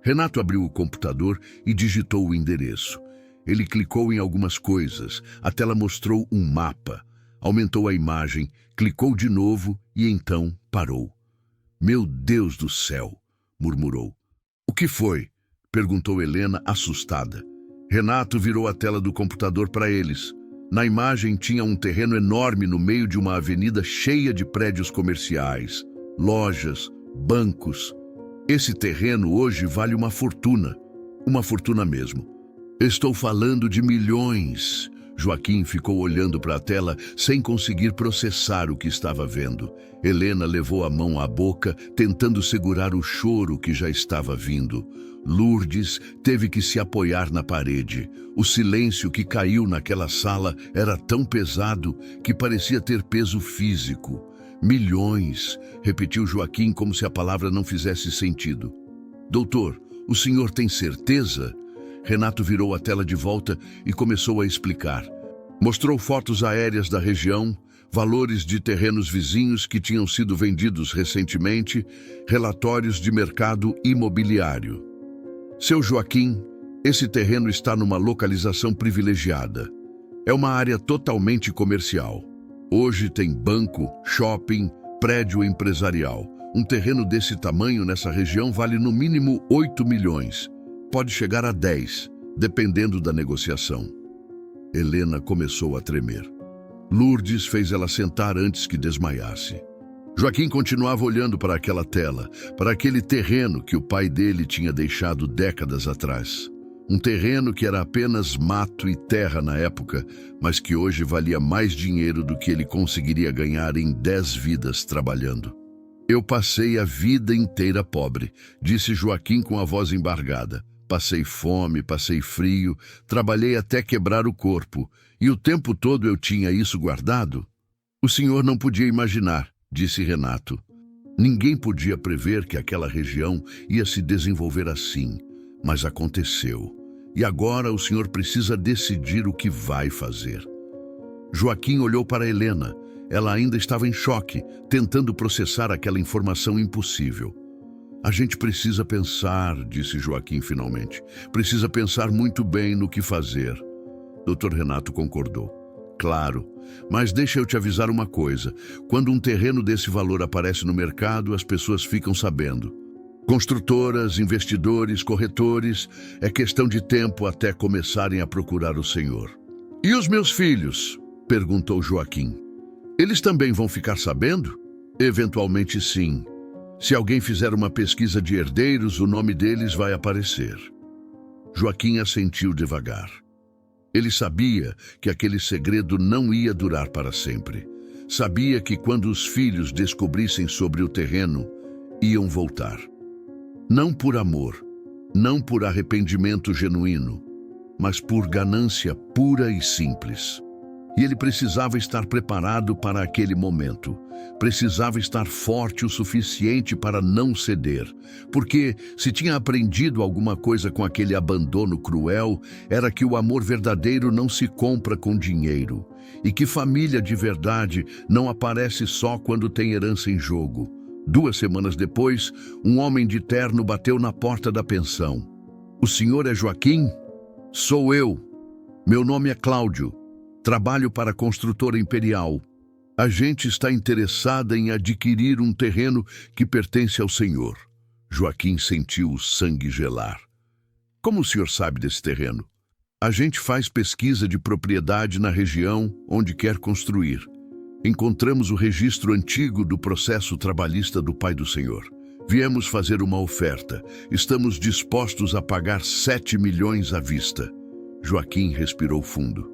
Renato abriu o computador e digitou o endereço. Ele clicou em algumas coisas, a tela mostrou um mapa. Aumentou a imagem, clicou de novo e então parou. Meu Deus do céu, murmurou. O que foi? Perguntou Helena, assustada. Renato virou a tela do computador para eles. Na imagem tinha um terreno enorme no meio de uma avenida cheia de prédios comerciais, lojas, bancos. Esse terreno hoje vale uma fortuna mesmo. Estou falando de milhões. Joaquim ficou olhando para a tela sem conseguir processar o que estava vendo. Helena levou a mão à boca, tentando segurar o choro que já estava vindo. Lourdes teve que se apoiar na parede. O silêncio que caiu naquela sala era tão pesado que parecia ter peso físico. Milhões, repetiu Joaquim como se a palavra não fizesse sentido. Doutor, o senhor tem certeza? Renato virou a tela de volta e começou a explicar. Mostrou fotos aéreas da região, valores de terrenos vizinhos que tinham sido vendidos recentemente, relatórios de mercado imobiliário. Seu Joaquim, esse terreno está numa localização privilegiada. É uma área totalmente comercial. Hoje tem banco, shopping, prédio empresarial. Um terreno desse tamanho nessa região vale no mínimo 8 milhões. Pode chegar a 10, dependendo da negociação. Helena começou a tremer. Lourdes fez ela sentar antes que desmaiasse. Joaquim continuava olhando para aquela tela, para aquele terreno que o pai dele tinha deixado décadas atrás. Um terreno que era apenas mato e terra na época, mas que hoje valia mais dinheiro do que ele conseguiria ganhar em 10 vidas trabalhando. Eu passei a vida inteira pobre, disse Joaquim com a voz embargada. Passei fome, passei frio, trabalhei até quebrar o corpo. E o tempo todo eu tinha isso guardado? O senhor não podia imaginar, disse Renato. Ninguém podia prever que aquela região ia se desenvolver assim, mas aconteceu. E agora o senhor precisa decidir o que vai fazer. Joaquim olhou para Helena. Ela ainda estava em choque, tentando processar aquela informação impossível. A gente precisa pensar, disse Joaquim finalmente. Precisa pensar muito bem no que fazer. Dr. Renato concordou. Claro, mas deixa eu te avisar uma coisa. Quando um terreno desse valor aparece no mercado, as pessoas ficam sabendo. Construtoras, investidores, corretores, é questão de tempo até começarem a procurar o senhor. E os meus filhos? Perguntou Joaquim. Eles também vão ficar sabendo? Eventualmente sim. Se alguém fizer uma pesquisa de herdeiros, o nome deles vai aparecer. Joaquim assentiu devagar. Ele sabia que aquele segredo não ia durar para sempre. Sabia que quando os filhos descobrissem sobre o terreno, iam voltar. Não por amor, não por arrependimento genuíno, mas por ganância pura e simples. E ele precisava estar preparado para aquele momento. Precisava estar forte o suficiente para não ceder. Porque, se tinha aprendido alguma coisa com aquele abandono cruel, era que o amor verdadeiro não se compra com dinheiro. E que família de verdade não aparece só quando tem herança em jogo. 2 semanas depois, um homem de terno bateu na porta da pensão. O senhor é Joaquim? Sou eu. Meu nome é Cláudio. Trabalho para a construtora Imperial. A gente está interessada em adquirir um terreno que pertence ao senhor. Joaquim sentiu o sangue gelar. Como o senhor sabe desse terreno? A gente faz pesquisa de propriedade na região onde quer construir. Encontramos o registro antigo do processo trabalhista do pai do senhor. Viemos fazer uma oferta. Estamos dispostos a pagar 7 milhões à vista. Joaquim respirou fundo.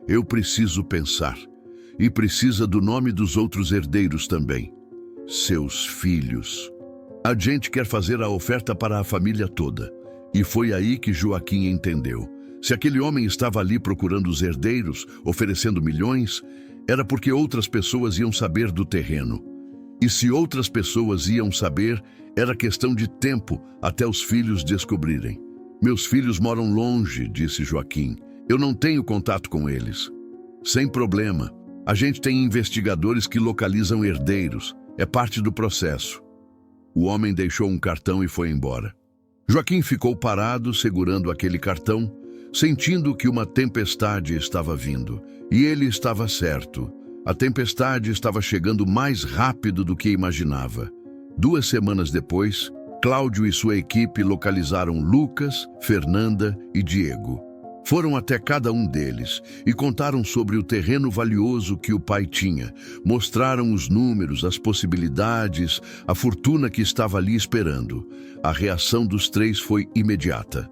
Eu preciso pensar. E precisa do nome dos outros herdeiros também. Seus filhos. A gente quer fazer a oferta para a família toda. E foi aí que Joaquim entendeu. Se aquele homem estava ali procurando os herdeiros, oferecendo milhões, era porque outras pessoas iam saber do terreno. E se outras pessoas iam saber, era questão de tempo até os filhos descobrirem. Meus filhos moram longe, disse Joaquim. Eu não tenho contato com eles. Sem problema. A gente tem investigadores que localizam herdeiros. É parte do processo. O homem deixou um cartão e foi embora. Joaquim ficou parado, segurando aquele cartão, sentindo que uma tempestade estava vindo. E ele estava certo. A tempestade estava chegando mais rápido do que imaginava. 2 semanas depois, Cláudio e sua equipe localizaram Lucas, Fernanda e Diego. Foram até cada um deles e contaram sobre o terreno valioso que o pai tinha. Mostraram os números, as possibilidades, a fortuna que estava ali esperando. A reação dos 3 foi imediata.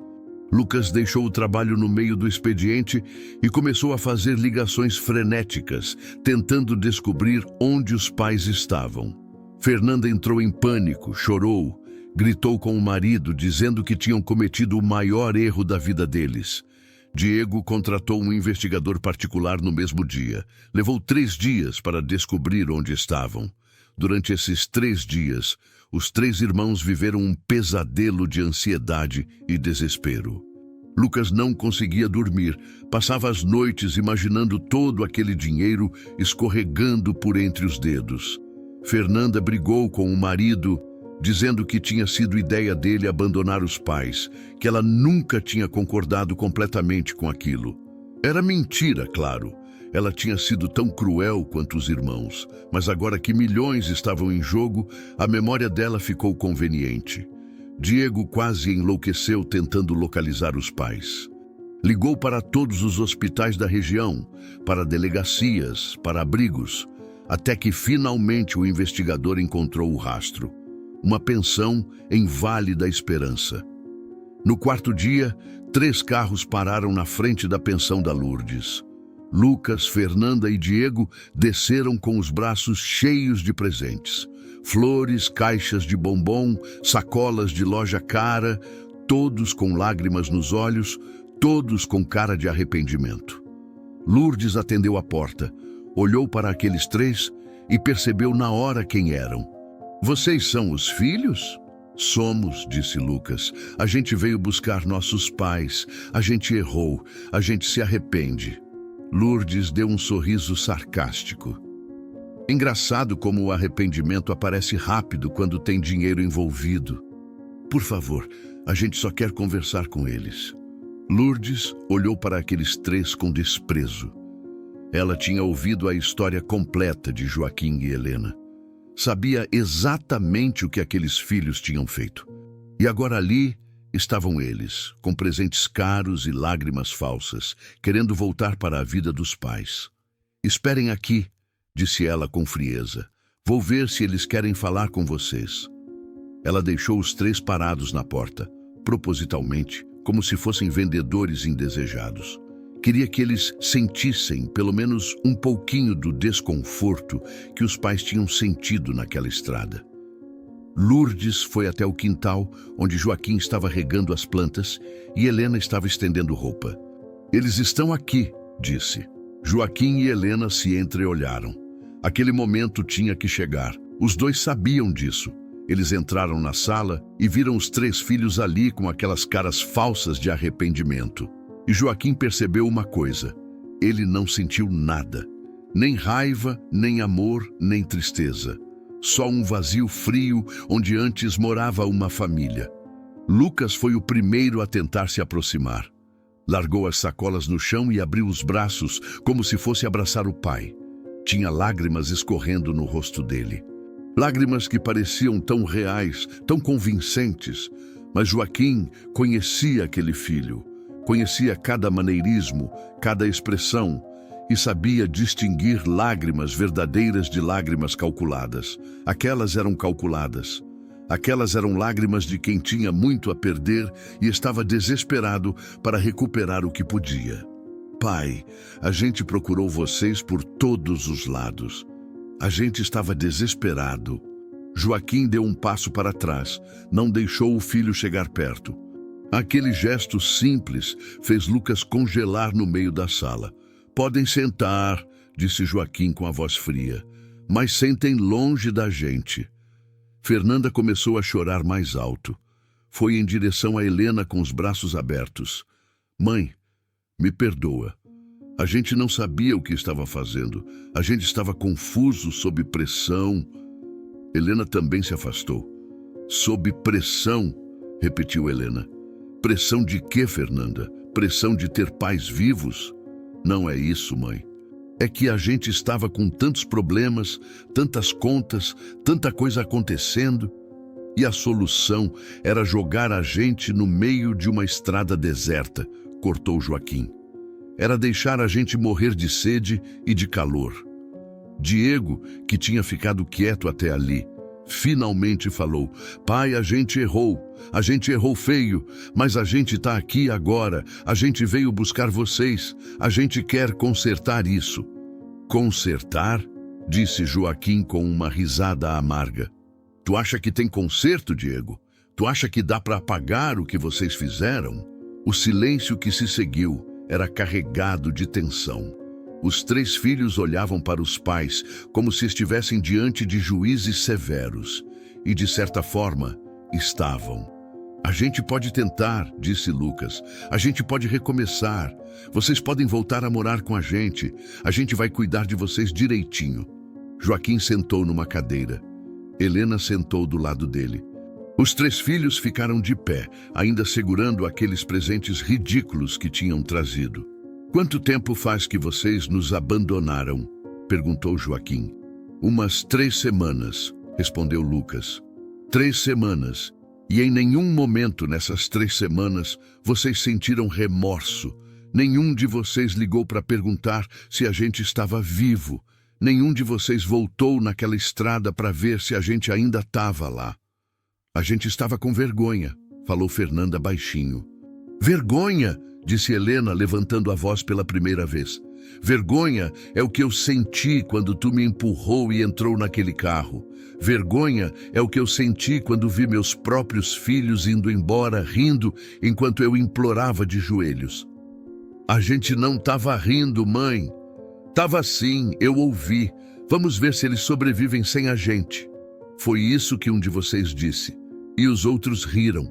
Lucas deixou o trabalho no meio do expediente e começou a fazer ligações frenéticas, tentando descobrir onde os pais estavam. Fernanda entrou em pânico, chorou, gritou com o marido, dizendo que tinham cometido o maior erro da vida deles. Diego contratou um investigador particular no mesmo dia. Levou 3 dias para descobrir onde estavam. Durante esses 3 dias, os 3 irmãos viveram um pesadelo de ansiedade e desespero. Lucas não conseguia dormir, passava as noites imaginando todo aquele dinheiro escorregando por entre os dedos. Fernanda brigou com o marido, dizendo que tinha sido ideia dele abandonar os pais, que ela nunca tinha concordado completamente com aquilo. Era mentira, claro. Ela tinha sido tão cruel quanto os irmãos, mas agora que milhões estavam em jogo, a memória dela ficou conveniente. Diego quase enlouqueceu tentando localizar os pais. Ligou para todos os hospitais da região, para delegacias, para abrigos, até que finalmente o investigador encontrou o rastro. Uma pensão em Vale da Esperança. No 4º dia, 3 carros pararam na frente da pensão da Lourdes. Lucas, Fernanda e Diego desceram com os braços cheios de presentes. Flores, caixas de bombom, sacolas de loja cara, todos com lágrimas nos olhos, todos com cara de arrependimento. Lourdes atendeu a porta, olhou para aqueles 3 e percebeu na hora quem eram. "Vocês são os filhos?" "Somos", disse Lucas. "A gente veio buscar nossos pais. A gente errou. A gente se arrepende." Lourdes deu um sorriso sarcástico. Engraçado como o arrependimento aparece rápido quando tem dinheiro envolvido. "Por favor, a gente só quer conversar com eles." Lourdes olhou para aqueles 3 com desprezo. Ela tinha ouvido a história completa de Joaquim e Helena. Sabia exatamente o que aqueles filhos tinham feito. E agora ali estavam eles, com presentes caros e lágrimas falsas, querendo voltar para a vida dos pais. "Esperem aqui", disse ela com frieza. "Vou ver se eles querem falar com vocês." Ela deixou os 3 parados na porta, propositalmente, como se fossem vendedores indesejados. Queria que eles sentissem, pelo menos um pouquinho do desconforto que os pais tinham sentido naquela estrada. Lourdes foi até o quintal, onde Joaquim estava regando as plantas e Helena estava estendendo roupa. "Eles estão aqui", disse. Joaquim e Helena se entreolharam. Aquele momento tinha que chegar. Os 2 sabiam disso. Eles entraram na sala e viram os 3 filhos ali com aquelas caras falsas de arrependimento. E Joaquim percebeu uma coisa: ele não sentiu nada. Nem raiva, nem amor, nem tristeza. Só um vazio frio onde antes morava uma família. Lucas foi o primeiro a tentar se aproximar. Largou as sacolas no chão e abriu os braços como se fosse abraçar o pai. Tinha lágrimas escorrendo no rosto dele. Lágrimas que pareciam tão reais, tão convincentes. Mas Joaquim conhecia aquele filho. Conhecia cada maneirismo, cada expressão, e sabia distinguir lágrimas verdadeiras de lágrimas calculadas. Aquelas eram calculadas. Aquelas eram lágrimas de quem tinha muito a perder e estava desesperado para recuperar o que podia. "Pai, a gente procurou vocês por todos os lados. A gente estava desesperado." Joaquim deu um passo para trás, não deixou o filho chegar perto. Aquele gesto simples fez Lucas congelar no meio da sala. "Podem sentar", disse Joaquim com a voz fria, "mas sentem longe da gente." Fernanda começou a chorar mais alto. Foi em direção a Helena com os braços abertos. "Mãe, me perdoa. A gente não sabia o que estava fazendo. A gente estava confuso, sob pressão." Helena também se afastou. "Sob pressão", repetiu Helena. "Pressão de quê, Fernanda? Pressão de ter pais vivos?" "Não é isso, mãe. É que a gente estava com tantos problemas, tantas contas, tanta coisa acontecendo. E a solução era jogar a gente no meio de uma estrada deserta", cortou Joaquim. "Era deixar a gente morrer de sede e de calor." Diego, que tinha ficado quieto até ali, finalmente falou: "Pai, a gente errou feio, mas a gente está aqui agora, a gente veio buscar vocês, a gente quer consertar isso." "Consertar?", disse Joaquim com uma risada amarga. "Tu acha que tem conserto, Diego? Tu acha que dá para apagar o que vocês fizeram?" O silêncio que se seguiu era carregado de tensão. Os 3 filhos olhavam para os pais como se estivessem diante de juízes severos. E, de certa forma, estavam. "A gente pode tentar", disse Lucas. "A gente pode recomeçar. Vocês podem voltar a morar com a gente. A gente vai cuidar de vocês direitinho." Joaquim sentou numa cadeira. Helena sentou do lado dele. Os 3 filhos ficaram de pé, ainda segurando aqueles presentes ridículos que tinham trazido. "Quanto tempo faz que vocês nos abandonaram?", perguntou Joaquim. "Umas 3 semanas", respondeu Lucas. 3 semanas. E em nenhum momento nessas 3 semanas vocês sentiram remorso. Nenhum de vocês ligou para perguntar se a gente estava vivo. Nenhum de vocês voltou naquela estrada para ver se a gente ainda estava lá. "A gente estava com vergonha", falou Fernanda baixinho. Vergonha, disse Helena, levantando a voz pela primeira vez. Vergonha é o que eu senti quando tu me empurrou e entrou naquele carro. Vergonha é o que eu senti quando vi meus próprios filhos indo embora rindo enquanto eu implorava de joelhos. A gente não estava rindo, mãe. Tava sim, eu ouvi. Vamos ver se eles sobrevivem sem a gente. Foi isso que um de vocês disse. E os outros riram.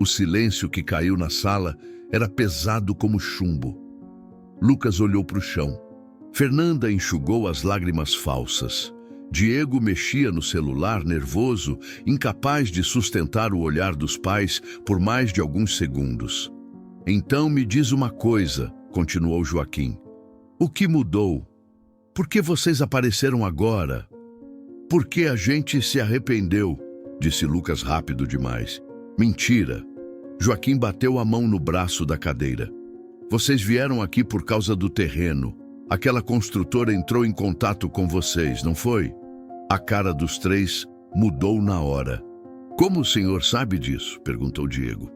O silêncio que caiu na sala era pesado como chumbo. Lucas olhou para o chão. Fernanda enxugou as lágrimas falsas. Diego mexia no celular, nervoso, incapaz de sustentar o olhar dos pais por mais de alguns segundos. Então me diz uma coisa, continuou Joaquim. O que mudou? Por que vocês apareceram agora? Por que a gente se arrependeu? Disse Lucas rápido demais. Mentira. Joaquim bateu a mão no braço da cadeira. Vocês vieram aqui por causa do terreno. Aquela construtora entrou em contato com vocês, não foi? A cara dos três mudou na hora. Como o senhor sabe disso? Perguntou Diego.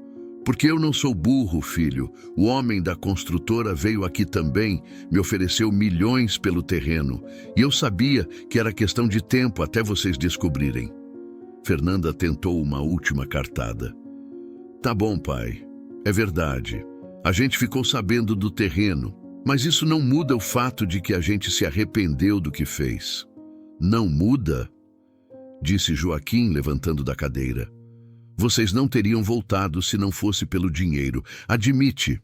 Porque eu não sou burro, filho. O homem da construtora veio aqui também, me ofereceu milhões pelo terreno. E eu sabia que era questão de tempo até vocês descobrirem. Fernanda tentou uma última cartada. Tá bom, pai. É verdade. A gente ficou sabendo do terreno, mas isso não muda o fato de que a gente se arrependeu do que fez. Não muda? Disse Joaquim, levantando da cadeira. Vocês não teriam voltado se não fosse pelo dinheiro. Admite.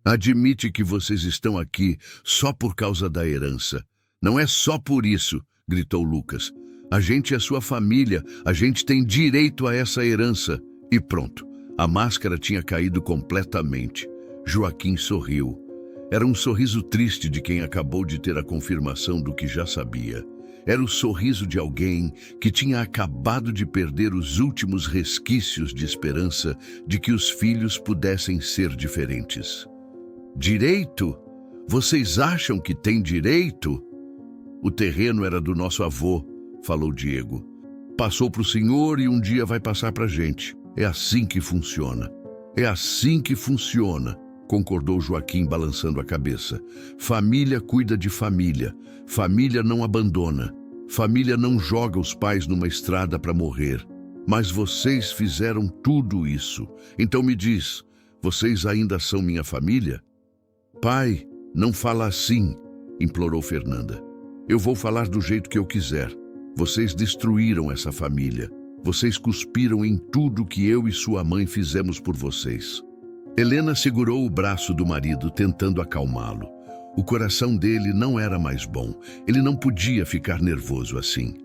Admite que vocês estão aqui só por causa da herança. Não é só por isso, gritou Lucas. A gente é sua família, a gente tem direito a essa herança. E pronto, a máscara tinha caído completamente. Joaquim sorriu. Era um sorriso triste de quem acabou de ter a confirmação do que já sabia. Era o sorriso de alguém que tinha acabado de perder os últimos resquícios de esperança de que os filhos pudessem ser diferentes. Direito? Vocês acham que tem direito? O terreno era do nosso avô, falou Diego. Passou para o senhor e um dia vai passar para a gente. É assim que funciona. É assim que funciona, concordou Joaquim, balançando a cabeça. Família cuida de família. Família não abandona. Família não joga os pais numa estrada para morrer. Mas vocês fizeram tudo isso. Então me diz, vocês ainda são minha família? Pai, não fala assim, implorou Fernanda. Eu vou falar do jeito que eu quiser. Vocês destruíram essa família. Vocês cuspiram em tudo que eu e sua mãe fizemos por vocês. Helena segurou o braço do marido, tentando acalmá-lo. O coração dele não era mais bom. Ele não podia ficar nervoso assim.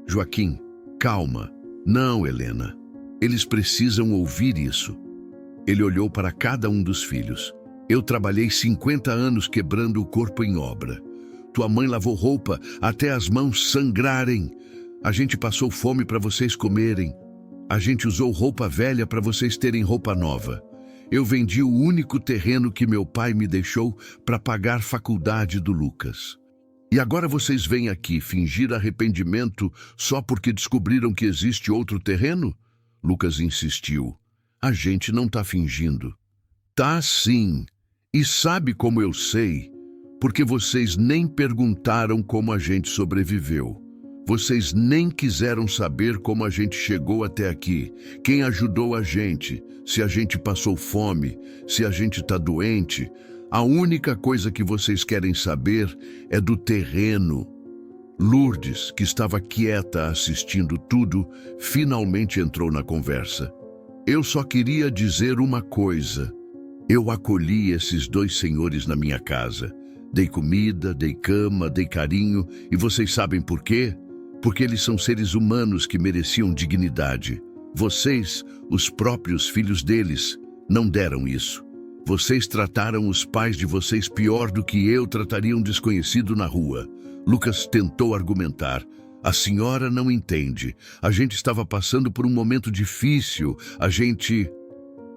Joaquim, calma. Não, Helena. Eles precisam ouvir isso. Ele olhou para cada um dos filhos. Eu trabalhei 50 anos quebrando o corpo em obra. Tua mãe lavou roupa até as mãos sangrarem. A gente passou fome para vocês comerem. A gente usou roupa velha para vocês terem roupa nova. Eu vendi o único terreno que meu pai me deixou para pagar a faculdade do Lucas. E agora vocês vêm aqui fingir arrependimento só porque descobriram que existe outro terreno? Lucas insistiu. A gente não tá fingindo. Tá sim. E sabe como eu sei? Porque vocês nem perguntaram como a gente sobreviveu. Vocês nem quiseram saber como a gente chegou até aqui, quem ajudou a gente, se a gente passou fome, se a gente está doente. A única coisa que vocês querem saber é do terreno. Lourdes, que estava quieta assistindo tudo, finalmente entrou na conversa. Eu só queria dizer uma coisa. Eu acolhi esses dois senhores na minha casa. Dei comida, dei cama, dei carinho, e vocês sabem por quê? Porque eles são seres humanos que mereciam dignidade. Vocês, os próprios filhos deles, não deram isso. Vocês trataram os pais de vocês pior do que eu trataria um desconhecido na rua. Lucas tentou argumentar. A senhora não entende. A gente estava passando por um momento difícil. A gente...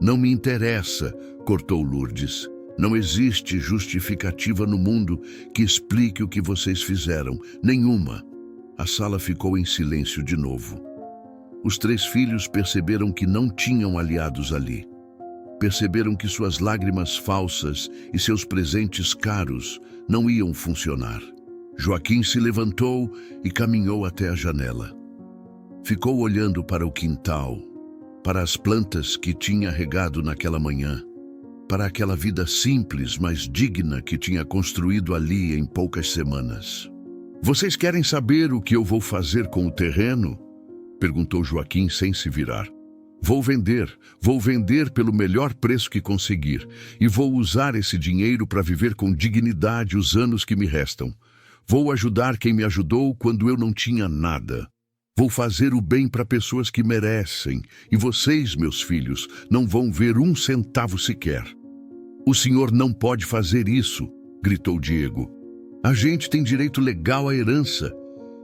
Não me interessa, cortou Lourdes. Não existe justificativa no mundo que explique o que vocês fizeram. Nenhuma. A sala ficou em silêncio de novo. Os três filhos perceberam que não tinham aliados ali. Perceberam que suas lágrimas falsas e seus presentes caros não iam funcionar. Joaquim se levantou e caminhou até a janela. Ficou olhando para o quintal, para as plantas que tinha regado naquela manhã, para aquela vida simples, mas digna que tinha construído ali em poucas semanas. "Vocês querem saber o que eu vou fazer com o terreno?" perguntou Joaquim sem se virar. Vou vender pelo melhor preço que conseguir e vou usar esse dinheiro para viver com dignidade os anos que me restam. Vou ajudar quem me ajudou quando eu não tinha nada. Vou fazer o bem para pessoas que merecem e vocês, meus filhos, não vão ver um centavo sequer." "O senhor não pode fazer isso", gritou Diego. "A gente tem direito legal à herança.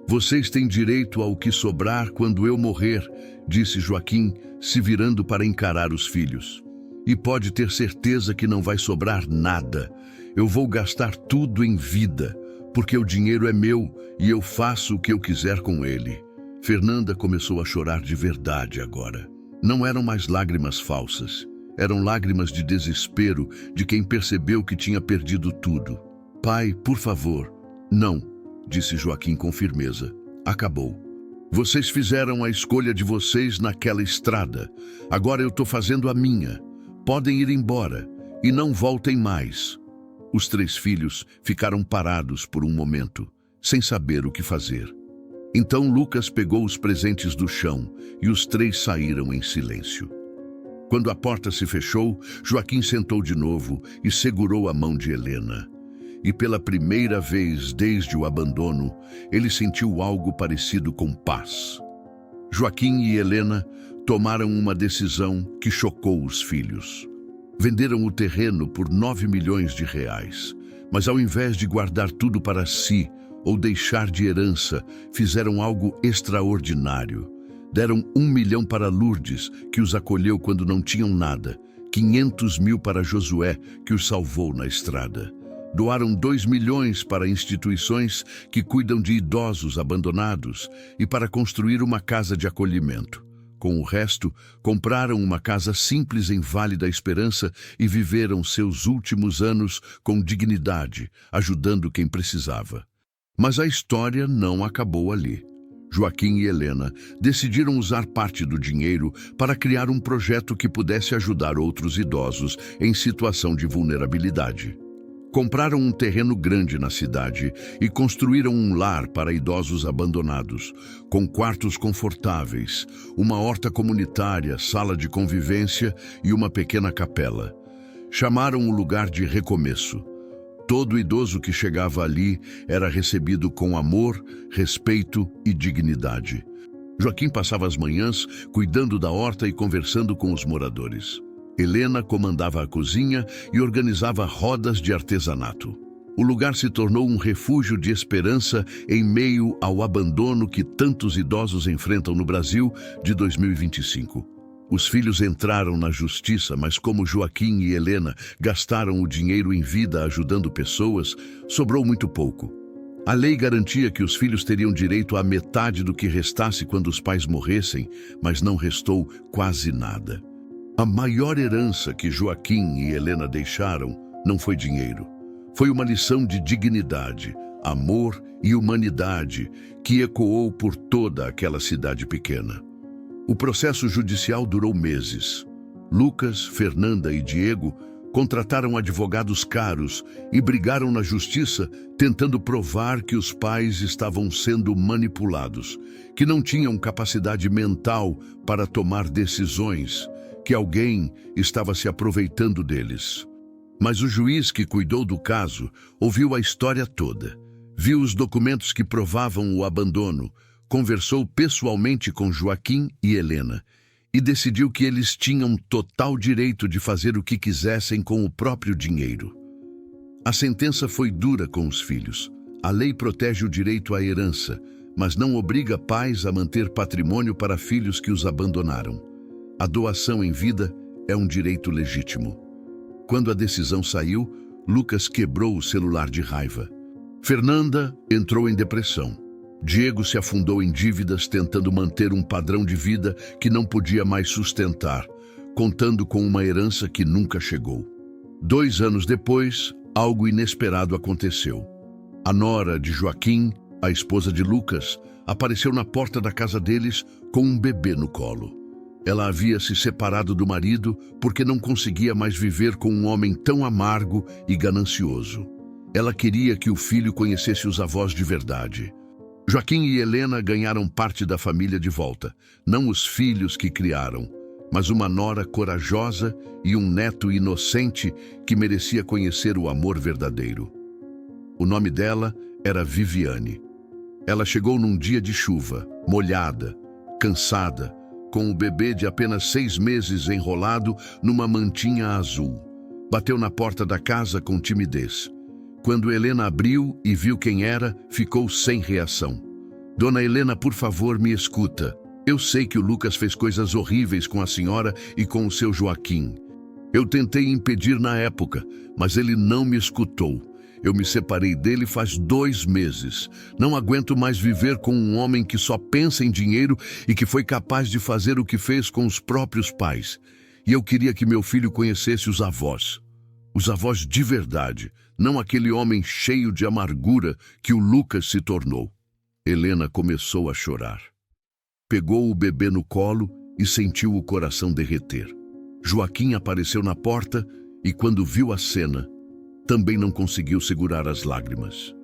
Vocês têm direito ao que sobrar quando eu morrer", disse Joaquim, se virando para encarar os filhos. "E pode ter certeza que não vai sobrar nada. Eu vou gastar tudo em vida, porque o dinheiro é meu e eu faço o que eu quiser com ele." Fernanda começou a chorar de verdade agora. Não eram mais lágrimas falsas. Eram lágrimas de desespero de quem percebeu que tinha perdido tudo. "Pai, por favor." "Não", disse Joaquim com firmeza. "Acabou. Vocês fizeram a escolha de vocês naquela estrada. Agora eu estou fazendo a minha. Podem ir embora e não voltem mais." Os 3 filhos ficaram parados por um momento, sem saber o que fazer. Então Lucas pegou os presentes do chão e os 3 saíram em silêncio. Quando a porta se fechou, Joaquim sentou de novo e segurou a mão de Helena. E pela primeira vez desde o abandono, ele sentiu algo parecido com paz. Joaquim e Helena tomaram uma decisão que chocou os filhos. Venderam o terreno por R$ 9 milhões, mas ao invés de guardar tudo para si ou deixar de herança, fizeram algo extraordinário. Deram R$ 1 milhão para Lourdes, que os acolheu quando não tinham nada, 500 mil para Josué, que os salvou na estrada. Doaram R$ 2 milhões para instituições que cuidam de idosos abandonados e para construir uma casa de acolhimento. Com o resto, compraram uma casa simples em Vale da Esperança e viveram seus últimos anos com dignidade, ajudando quem precisava. Mas a história não acabou ali. Joaquim e Helena decidiram usar parte do dinheiro para criar um projeto que pudesse ajudar outros idosos em situação de vulnerabilidade. Compraram um terreno grande na cidade e construíram um lar para idosos abandonados, com quartos confortáveis, uma horta comunitária, sala de convivência e uma pequena capela. Chamaram o lugar de Recomeço. Todo idoso que chegava ali era recebido com amor, respeito e dignidade. Joaquim passava as manhãs cuidando da horta e conversando com os moradores. Helena comandava a cozinha e organizava rodas de artesanato. O lugar se tornou um refúgio de esperança em meio ao abandono que tantos idosos enfrentam no Brasil de 2025. Os filhos entraram na justiça, mas como Joaquim e Helena gastaram o dinheiro em vida ajudando pessoas, sobrou muito pouco. A lei garantia que os filhos teriam direito à metade do que restasse quando os pais morressem, mas não restou quase nada. A maior herança que Joaquim e Helena deixaram não foi dinheiro. Foi uma lição de dignidade, amor e humanidade que ecoou por toda aquela cidade pequena. O processo judicial durou meses. Lucas, Fernanda e Diego contrataram advogados caros e brigaram na justiça tentando provar que os pais estavam sendo manipulados, que não tinham capacidade mental para tomar decisões, que alguém estava se aproveitando deles. Mas o juiz que cuidou do caso ouviu a história toda, viu os documentos que provavam o abandono, conversou pessoalmente com Joaquim e Helena e decidiu que eles tinham total direito de fazer o que quisessem com o próprio dinheiro. A sentença foi dura com os filhos. A lei protege o direito à herança, mas não obriga pais a manter patrimônio para filhos que os abandonaram. A doação em vida é um direito legítimo. Quando a decisão saiu, Lucas quebrou o celular de raiva. Fernanda entrou em depressão. Diego se afundou em dívidas tentando manter um padrão de vida que não podia mais sustentar, contando com uma herança que nunca chegou. 2 anos depois, algo inesperado aconteceu. A nora de Joaquim, a esposa de Lucas, apareceu na porta da casa deles com um bebê no colo. Ela havia se separado do marido porque não conseguia mais viver com um homem tão amargo e ganancioso. Ela queria que o filho conhecesse os avós de verdade. Joaquim e Helena ganharam parte da família de volta, não os filhos que criaram, mas uma nora corajosa e um neto inocente que merecia conhecer o amor verdadeiro. O nome dela era Viviane. Ela chegou num dia de chuva, molhada, cansada, com o bebê de apenas 6 meses enrolado numa mantinha azul. Bateu na porta da casa com timidez. Quando Helena abriu e viu quem era, ficou sem reação. Dona Helena, por favor, me escuta. Eu sei que o Lucas fez coisas horríveis com a senhora e com o seu Joaquim. Eu tentei impedir na época, mas ele não me escutou. Eu me separei dele faz 2 meses. Não aguento mais viver com um homem que só pensa em dinheiro e que foi capaz de fazer o que fez com os próprios pais. E eu queria que meu filho conhecesse os avós. Os avós de verdade, não aquele homem cheio de amargura que o Lucas se tornou. Helena começou a chorar. Pegou o bebê no colo e sentiu o coração derreter. Joaquim apareceu na porta e, quando viu a cena, também não conseguiu segurar as lágrimas.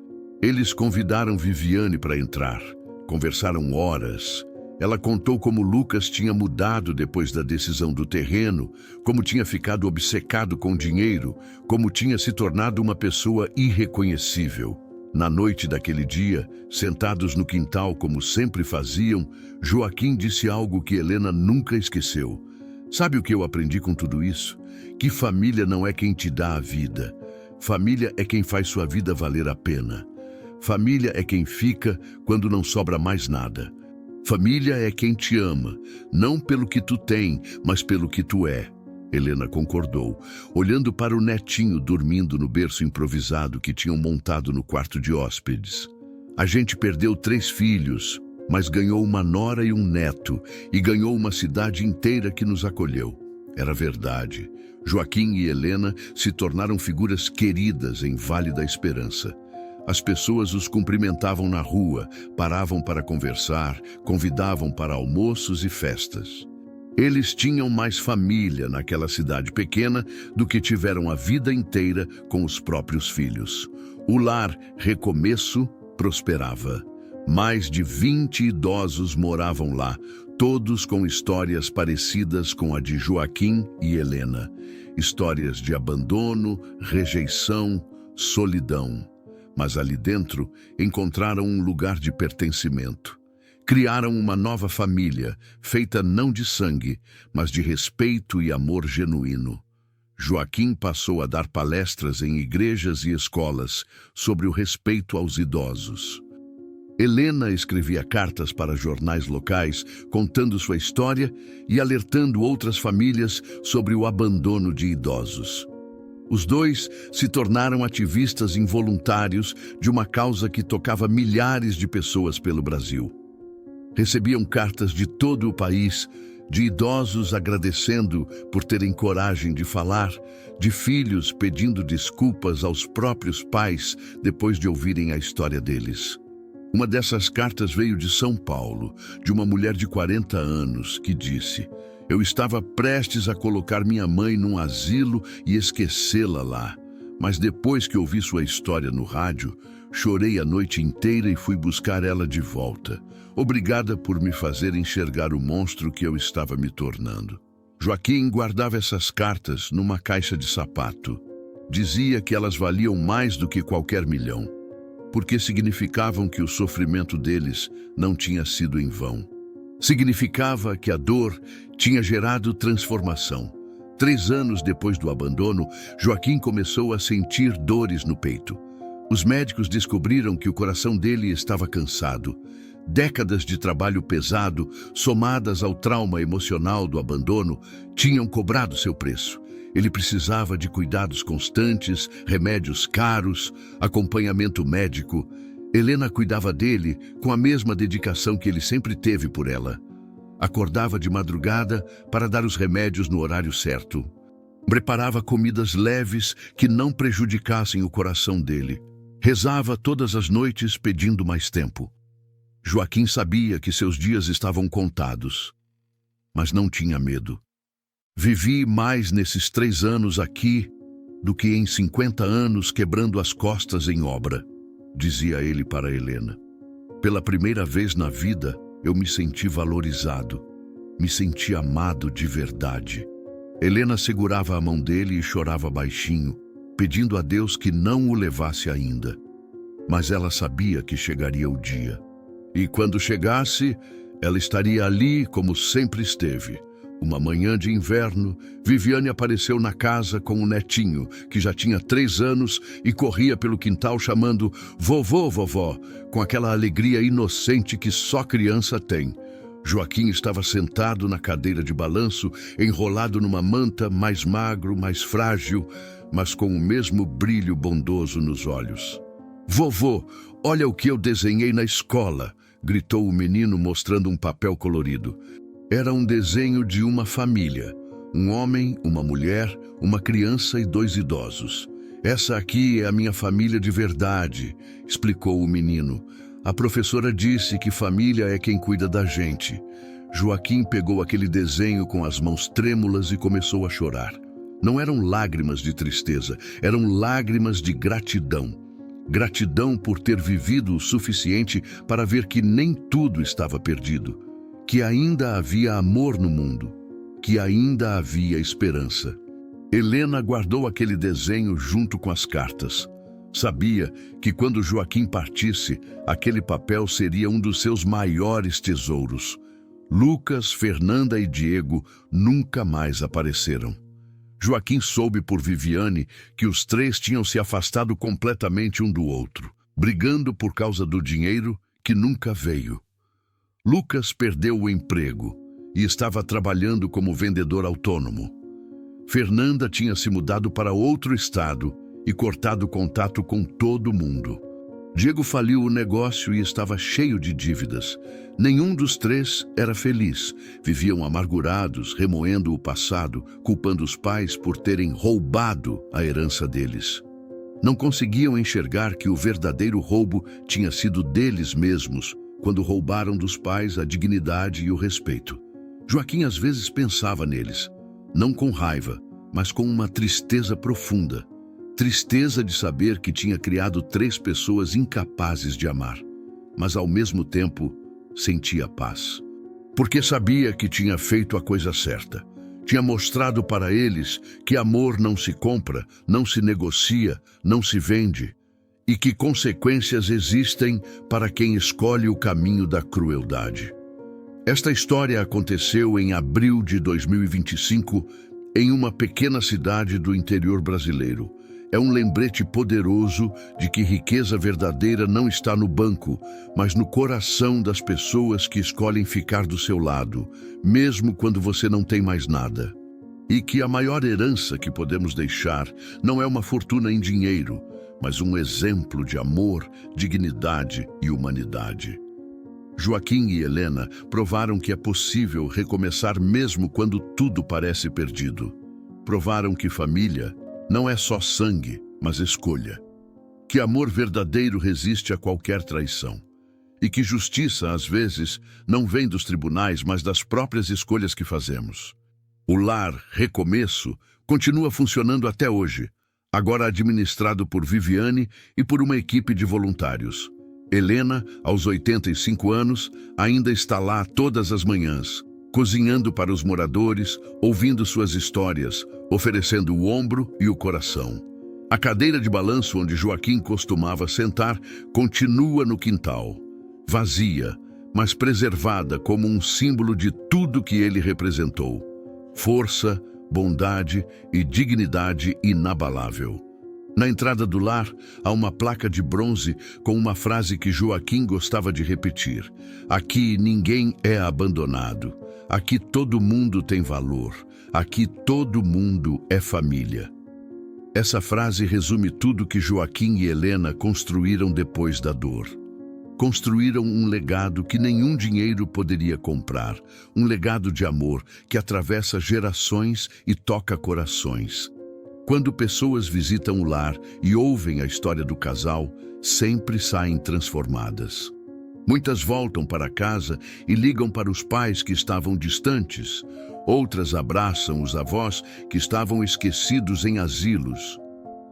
Eles convidaram Viviane para entrar. Conversaram horas. Ela contou como Lucas tinha mudado depois da decisão do terreno, como tinha ficado obcecado com dinheiro, como tinha se tornado uma pessoa irreconhecível. Na noite daquele dia, sentados no quintal como sempre faziam, Joaquim disse algo que Helena nunca esqueceu. Sabe o que eu aprendi com tudo isso? Que família não é quem te dá a vida. Família é quem faz sua vida valer a pena. Família é quem fica quando não sobra mais nada. Família é quem te ama, não pelo que tu tem, mas pelo que tu é. Helena concordou, olhando para o netinho dormindo no berço improvisado que tinham montado no quarto de hóspedes. A gente perdeu 3 filhos, mas ganhou uma nora e um neto, e ganhou uma cidade inteira que nos acolheu. Era verdade. Joaquim e Helena se tornaram figuras queridas em Vale da Esperança. As pessoas os cumprimentavam na rua, paravam para conversar, convidavam para almoços e festas. Eles tinham mais família naquela cidade pequena do que tiveram a vida inteira com os próprios filhos. O lar Recomeço prosperava. Mais de 20 idosos moravam lá, todos com histórias parecidas com a de Joaquim e Helena. Histórias de abandono, rejeição, solidão. Mas ali dentro encontraram um lugar de pertencimento. Criaram uma nova família, feita não de sangue, mas de respeito e amor genuíno. Joaquim passou a dar palestras em igrejas e escolas sobre o respeito aos idosos. Helena escrevia cartas para jornais locais, contando sua história e alertando outras famílias sobre o abandono de idosos. Os dois se tornaram ativistas involuntários de uma causa que tocava milhares de pessoas pelo Brasil. Recebiam cartas de todo o país, de idosos agradecendo por terem coragem de falar, de filhos pedindo desculpas aos próprios pais depois de ouvirem a história deles. Uma dessas cartas veio de São Paulo, de uma mulher de 40 anos, que disse: "Eu estava prestes a colocar minha mãe num asilo e esquecê-la lá. Mas depois que ouvi sua história no rádio, chorei a noite inteira e fui buscar ela de volta. Obrigada por me fazer enxergar o monstro que eu estava me tornando." Joaquim guardava essas cartas numa caixa de sapato. Dizia que elas valiam mais do que qualquer milhão, porque significavam que o sofrimento deles não tinha sido em vão. Significava que a dor tinha gerado transformação. 3 anos depois do abandono, Joaquim começou a sentir dores no peito. Os médicos descobriram que o coração dele estava cansado. Décadas de trabalho pesado, somadas ao trauma emocional do abandono, tinham cobrado seu preço. Ele precisava de cuidados constantes, remédios caros, acompanhamento médico. Helena cuidava dele com a mesma dedicação que ele sempre teve por ela. Acordava de madrugada para dar os remédios no horário certo. Preparava comidas leves que não prejudicassem o coração dele. Rezava todas as noites pedindo mais tempo. Joaquim sabia que seus dias estavam contados, mas não tinha medo. Vivi mais nesses 3 anos aqui do que em 50 anos quebrando as costas em obra, dizia ele para Helena. Pela primeira vez na vida, eu me senti valorizado, me senti amado de verdade. Helena segurava a mão dele e chorava baixinho, pedindo a Deus que não o levasse ainda. Mas ela sabia que chegaria o dia. E quando chegasse, ela estaria ali como sempre esteve. Uma manhã de inverno, Viviane apareceu na casa com o netinho, que já tinha 3 anos e corria pelo quintal chamando "Vovô, vovó", com aquela alegria inocente que só criança tem. Joaquim estava sentado na cadeira de balanço, enrolado numa manta, mais magro, mais frágil, mas com o mesmo brilho bondoso nos olhos. "Vovô, olha o que eu desenhei na escola", gritou o menino mostrando um papel colorido. Era um desenho de uma família, um homem, uma mulher, uma criança e 2 idosos. "Essa aqui é a minha família de verdade", explicou o menino. "A professora disse que família é quem cuida da gente." Joaquim pegou aquele desenho com as mãos trêmulas e começou a chorar. Não eram lágrimas de tristeza, eram lágrimas de gratidão. Gratidão por ter vivido o suficiente para ver que nem tudo estava perdido, que ainda havia amor no mundo, que ainda havia esperança. Helena guardou aquele desenho junto com as cartas. Sabia que quando Joaquim partisse, aquele papel seria um dos seus maiores tesouros. Lucas, Fernanda e Diego nunca mais apareceram. Joaquim soube por Viviane que os 3 tinham se afastado completamente um do outro, brigando por causa do dinheiro que nunca veio. Lucas perdeu o emprego e estava trabalhando como vendedor autônomo. Fernanda tinha se mudado para outro estado e cortado contato com todo mundo. Diego faliu o negócio e estava cheio de dívidas. Nenhum dos 3 era feliz. Viviam amargurados, remoendo o passado, culpando os pais por terem roubado a herança deles. Não conseguiam enxergar que o verdadeiro roubo tinha sido deles mesmos, quando roubaram dos pais a dignidade e o respeito. Joaquim às vezes pensava neles, não com raiva, mas com uma tristeza profunda. Tristeza de saber que tinha criado 3 pessoas incapazes de amar, mas ao mesmo tempo sentia paz. Porque sabia que tinha feito a coisa certa. Tinha mostrado para eles que amor não se compra, não se negocia, não se vende, e que consequências existem para quem escolhe o caminho da crueldade. Esta história aconteceu em abril de 2025, em uma pequena cidade do interior brasileiro. É um lembrete poderoso de que riqueza verdadeira não está no banco, mas no coração das pessoas que escolhem ficar do seu lado, mesmo quando você não tem mais nada. E que a maior herança que podemos deixar não é uma fortuna em dinheiro, mas um exemplo de amor, dignidade e humanidade. Joaquim e Helena provaram que é possível recomeçar mesmo quando tudo parece perdido. Provaram que família não é só sangue, mas escolha. Que amor verdadeiro resiste a qualquer traição. E que justiça, às vezes, não vem dos tribunais, mas das próprias escolhas que fazemos. O lar Recomeço continua funcionando até hoje, agora administrado por Viviane e por uma equipe de voluntários. Helena, aos 85 anos, ainda está lá todas as manhãs, cozinhando para os moradores, ouvindo suas histórias, oferecendo o ombro e o coração. A cadeira de balanço onde Joaquim costumava sentar continua no quintal, vazia, mas preservada como um símbolo de tudo que ele representou: força, bondade e dignidade inabalável. Na entrada do lar, há uma placa de bronze com uma frase que Joaquim gostava de repetir: "Aqui ninguém é abandonado. Aqui todo mundo tem valor. Aqui todo mundo é família." Essa frase resume tudo que Joaquim e Helena construíram depois da dor. Construíram um legado que nenhum dinheiro poderia comprar, um legado de amor que atravessa gerações e toca corações. Quando pessoas visitam o lar e ouvem a história do casal, sempre saem transformadas. Muitas voltam para casa e ligam para os pais que estavam distantes. Outras abraçam os avós que estavam esquecidos em asilos.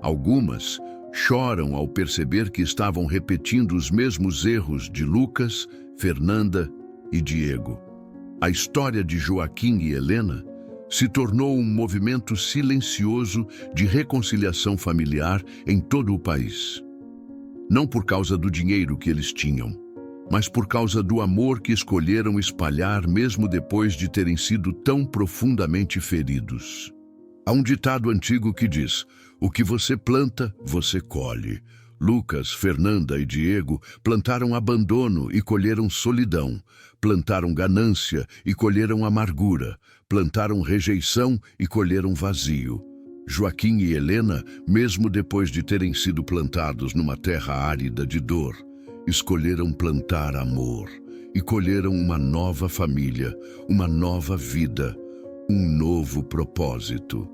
Algumas choram ao perceber que estavam repetindo os mesmos erros de Lucas, Fernanda e Diego. A história de Joaquim e Helena se tornou um movimento silencioso de reconciliação familiar em todo o país. Não por causa do dinheiro que eles tinham, mas por causa do amor que escolheram espalhar mesmo depois de terem sido tão profundamente feridos. Há um ditado antigo que diz: o que você planta, você colhe. Lucas, Fernanda e Diego plantaram abandono e colheram solidão, plantaram ganância e colheram amargura, plantaram rejeição e colheram vazio. Joaquim e Helena, mesmo depois de terem sido plantados numa terra árida de dor, escolheram plantar amor e colheram uma nova família, uma nova vida, um novo propósito.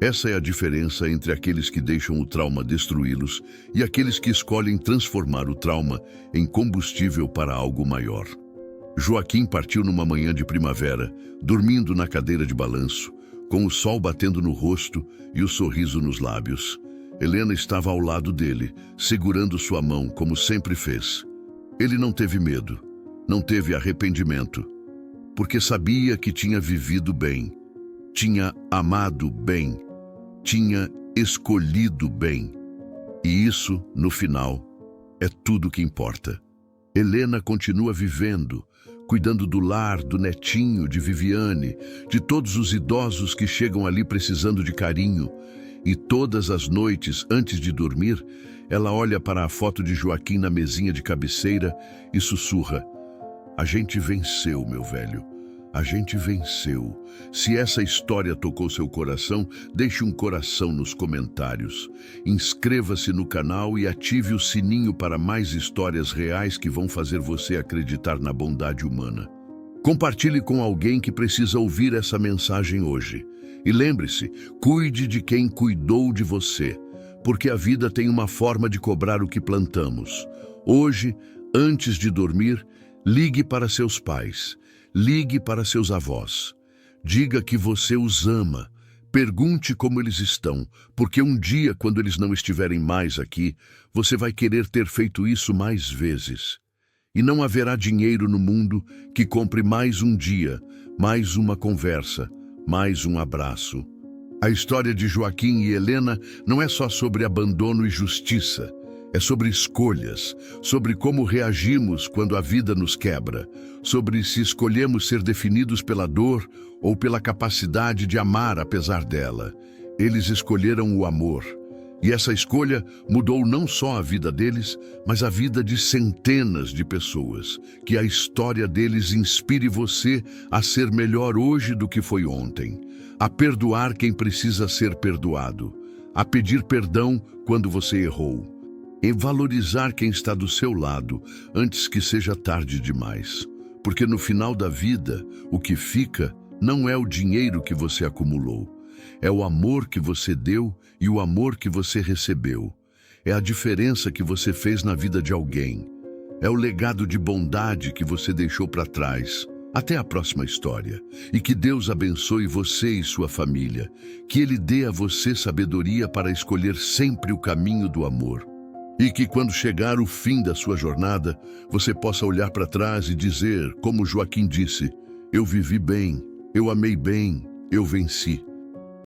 Essa é a diferença entre aqueles que deixam o trauma destruí-los e aqueles que escolhem transformar o trauma em combustível para algo maior. Joaquim partiu numa manhã de primavera, dormindo na cadeira de balanço, com o sol batendo no rosto e o sorriso nos lábios. Helena estava ao lado dele, segurando sua mão, como sempre fez. Ele não teve medo, não teve arrependimento, porque sabia que tinha vivido bem, tinha amado bem, tinha escolhido bem. E isso, no final, é tudo que importa. Helena continua vivendo, cuidando do lar, do netinho, de Viviane, de todos os idosos que chegam ali precisando de carinho. E todas as noites, antes de dormir, ela olha para a foto de Joaquim na mesinha de cabeceira e sussurra: a gente venceu, meu velho. A gente venceu. Se essa história tocou seu coração, deixe um coração nos comentários. Inscreva-se no canal e ative o sininho para mais histórias reais que vão fazer você acreditar na bondade humana. Compartilhe com alguém que precisa ouvir essa mensagem hoje. E lembre-se, cuide de quem cuidou de você, porque a vida tem uma forma de cobrar o que plantamos. Hoje, antes de dormir, ligue para seus pais. Ligue para seus avós. Diga que você os ama. Pergunte como eles estão, porque um dia, quando eles não estiverem mais aqui, você vai querer ter feito isso mais vezes. E não haverá dinheiro no mundo que compre mais um dia, mais uma conversa, mais um abraço. A história de Joaquim e Helena não é só sobre abandono e justiça. É sobre escolhas, sobre como reagimos quando a vida nos quebra, sobre se escolhemos ser definidos pela dor ou pela capacidade de amar apesar dela. Eles escolheram o amor. E essa escolha mudou não só a vida deles, mas a vida de centenas de pessoas. Que a história deles inspire você a ser melhor hoje do que foi ontem, a perdoar quem precisa ser perdoado, a pedir perdão quando você errou, em valorizar quem está do seu lado antes que seja tarde demais. Porque no final da vida, o que fica não é o dinheiro que você acumulou. É o amor que você deu e o amor que você recebeu. É a diferença que você fez na vida de alguém. É o legado de bondade que você deixou para trás. Até a próxima história. E que Deus abençoe você e sua família. Que Ele dê a você sabedoria para escolher sempre o caminho do amor. E que quando chegar o fim da sua jornada, você possa olhar para trás e dizer, como Joaquim disse: eu vivi bem, eu amei bem, eu venci.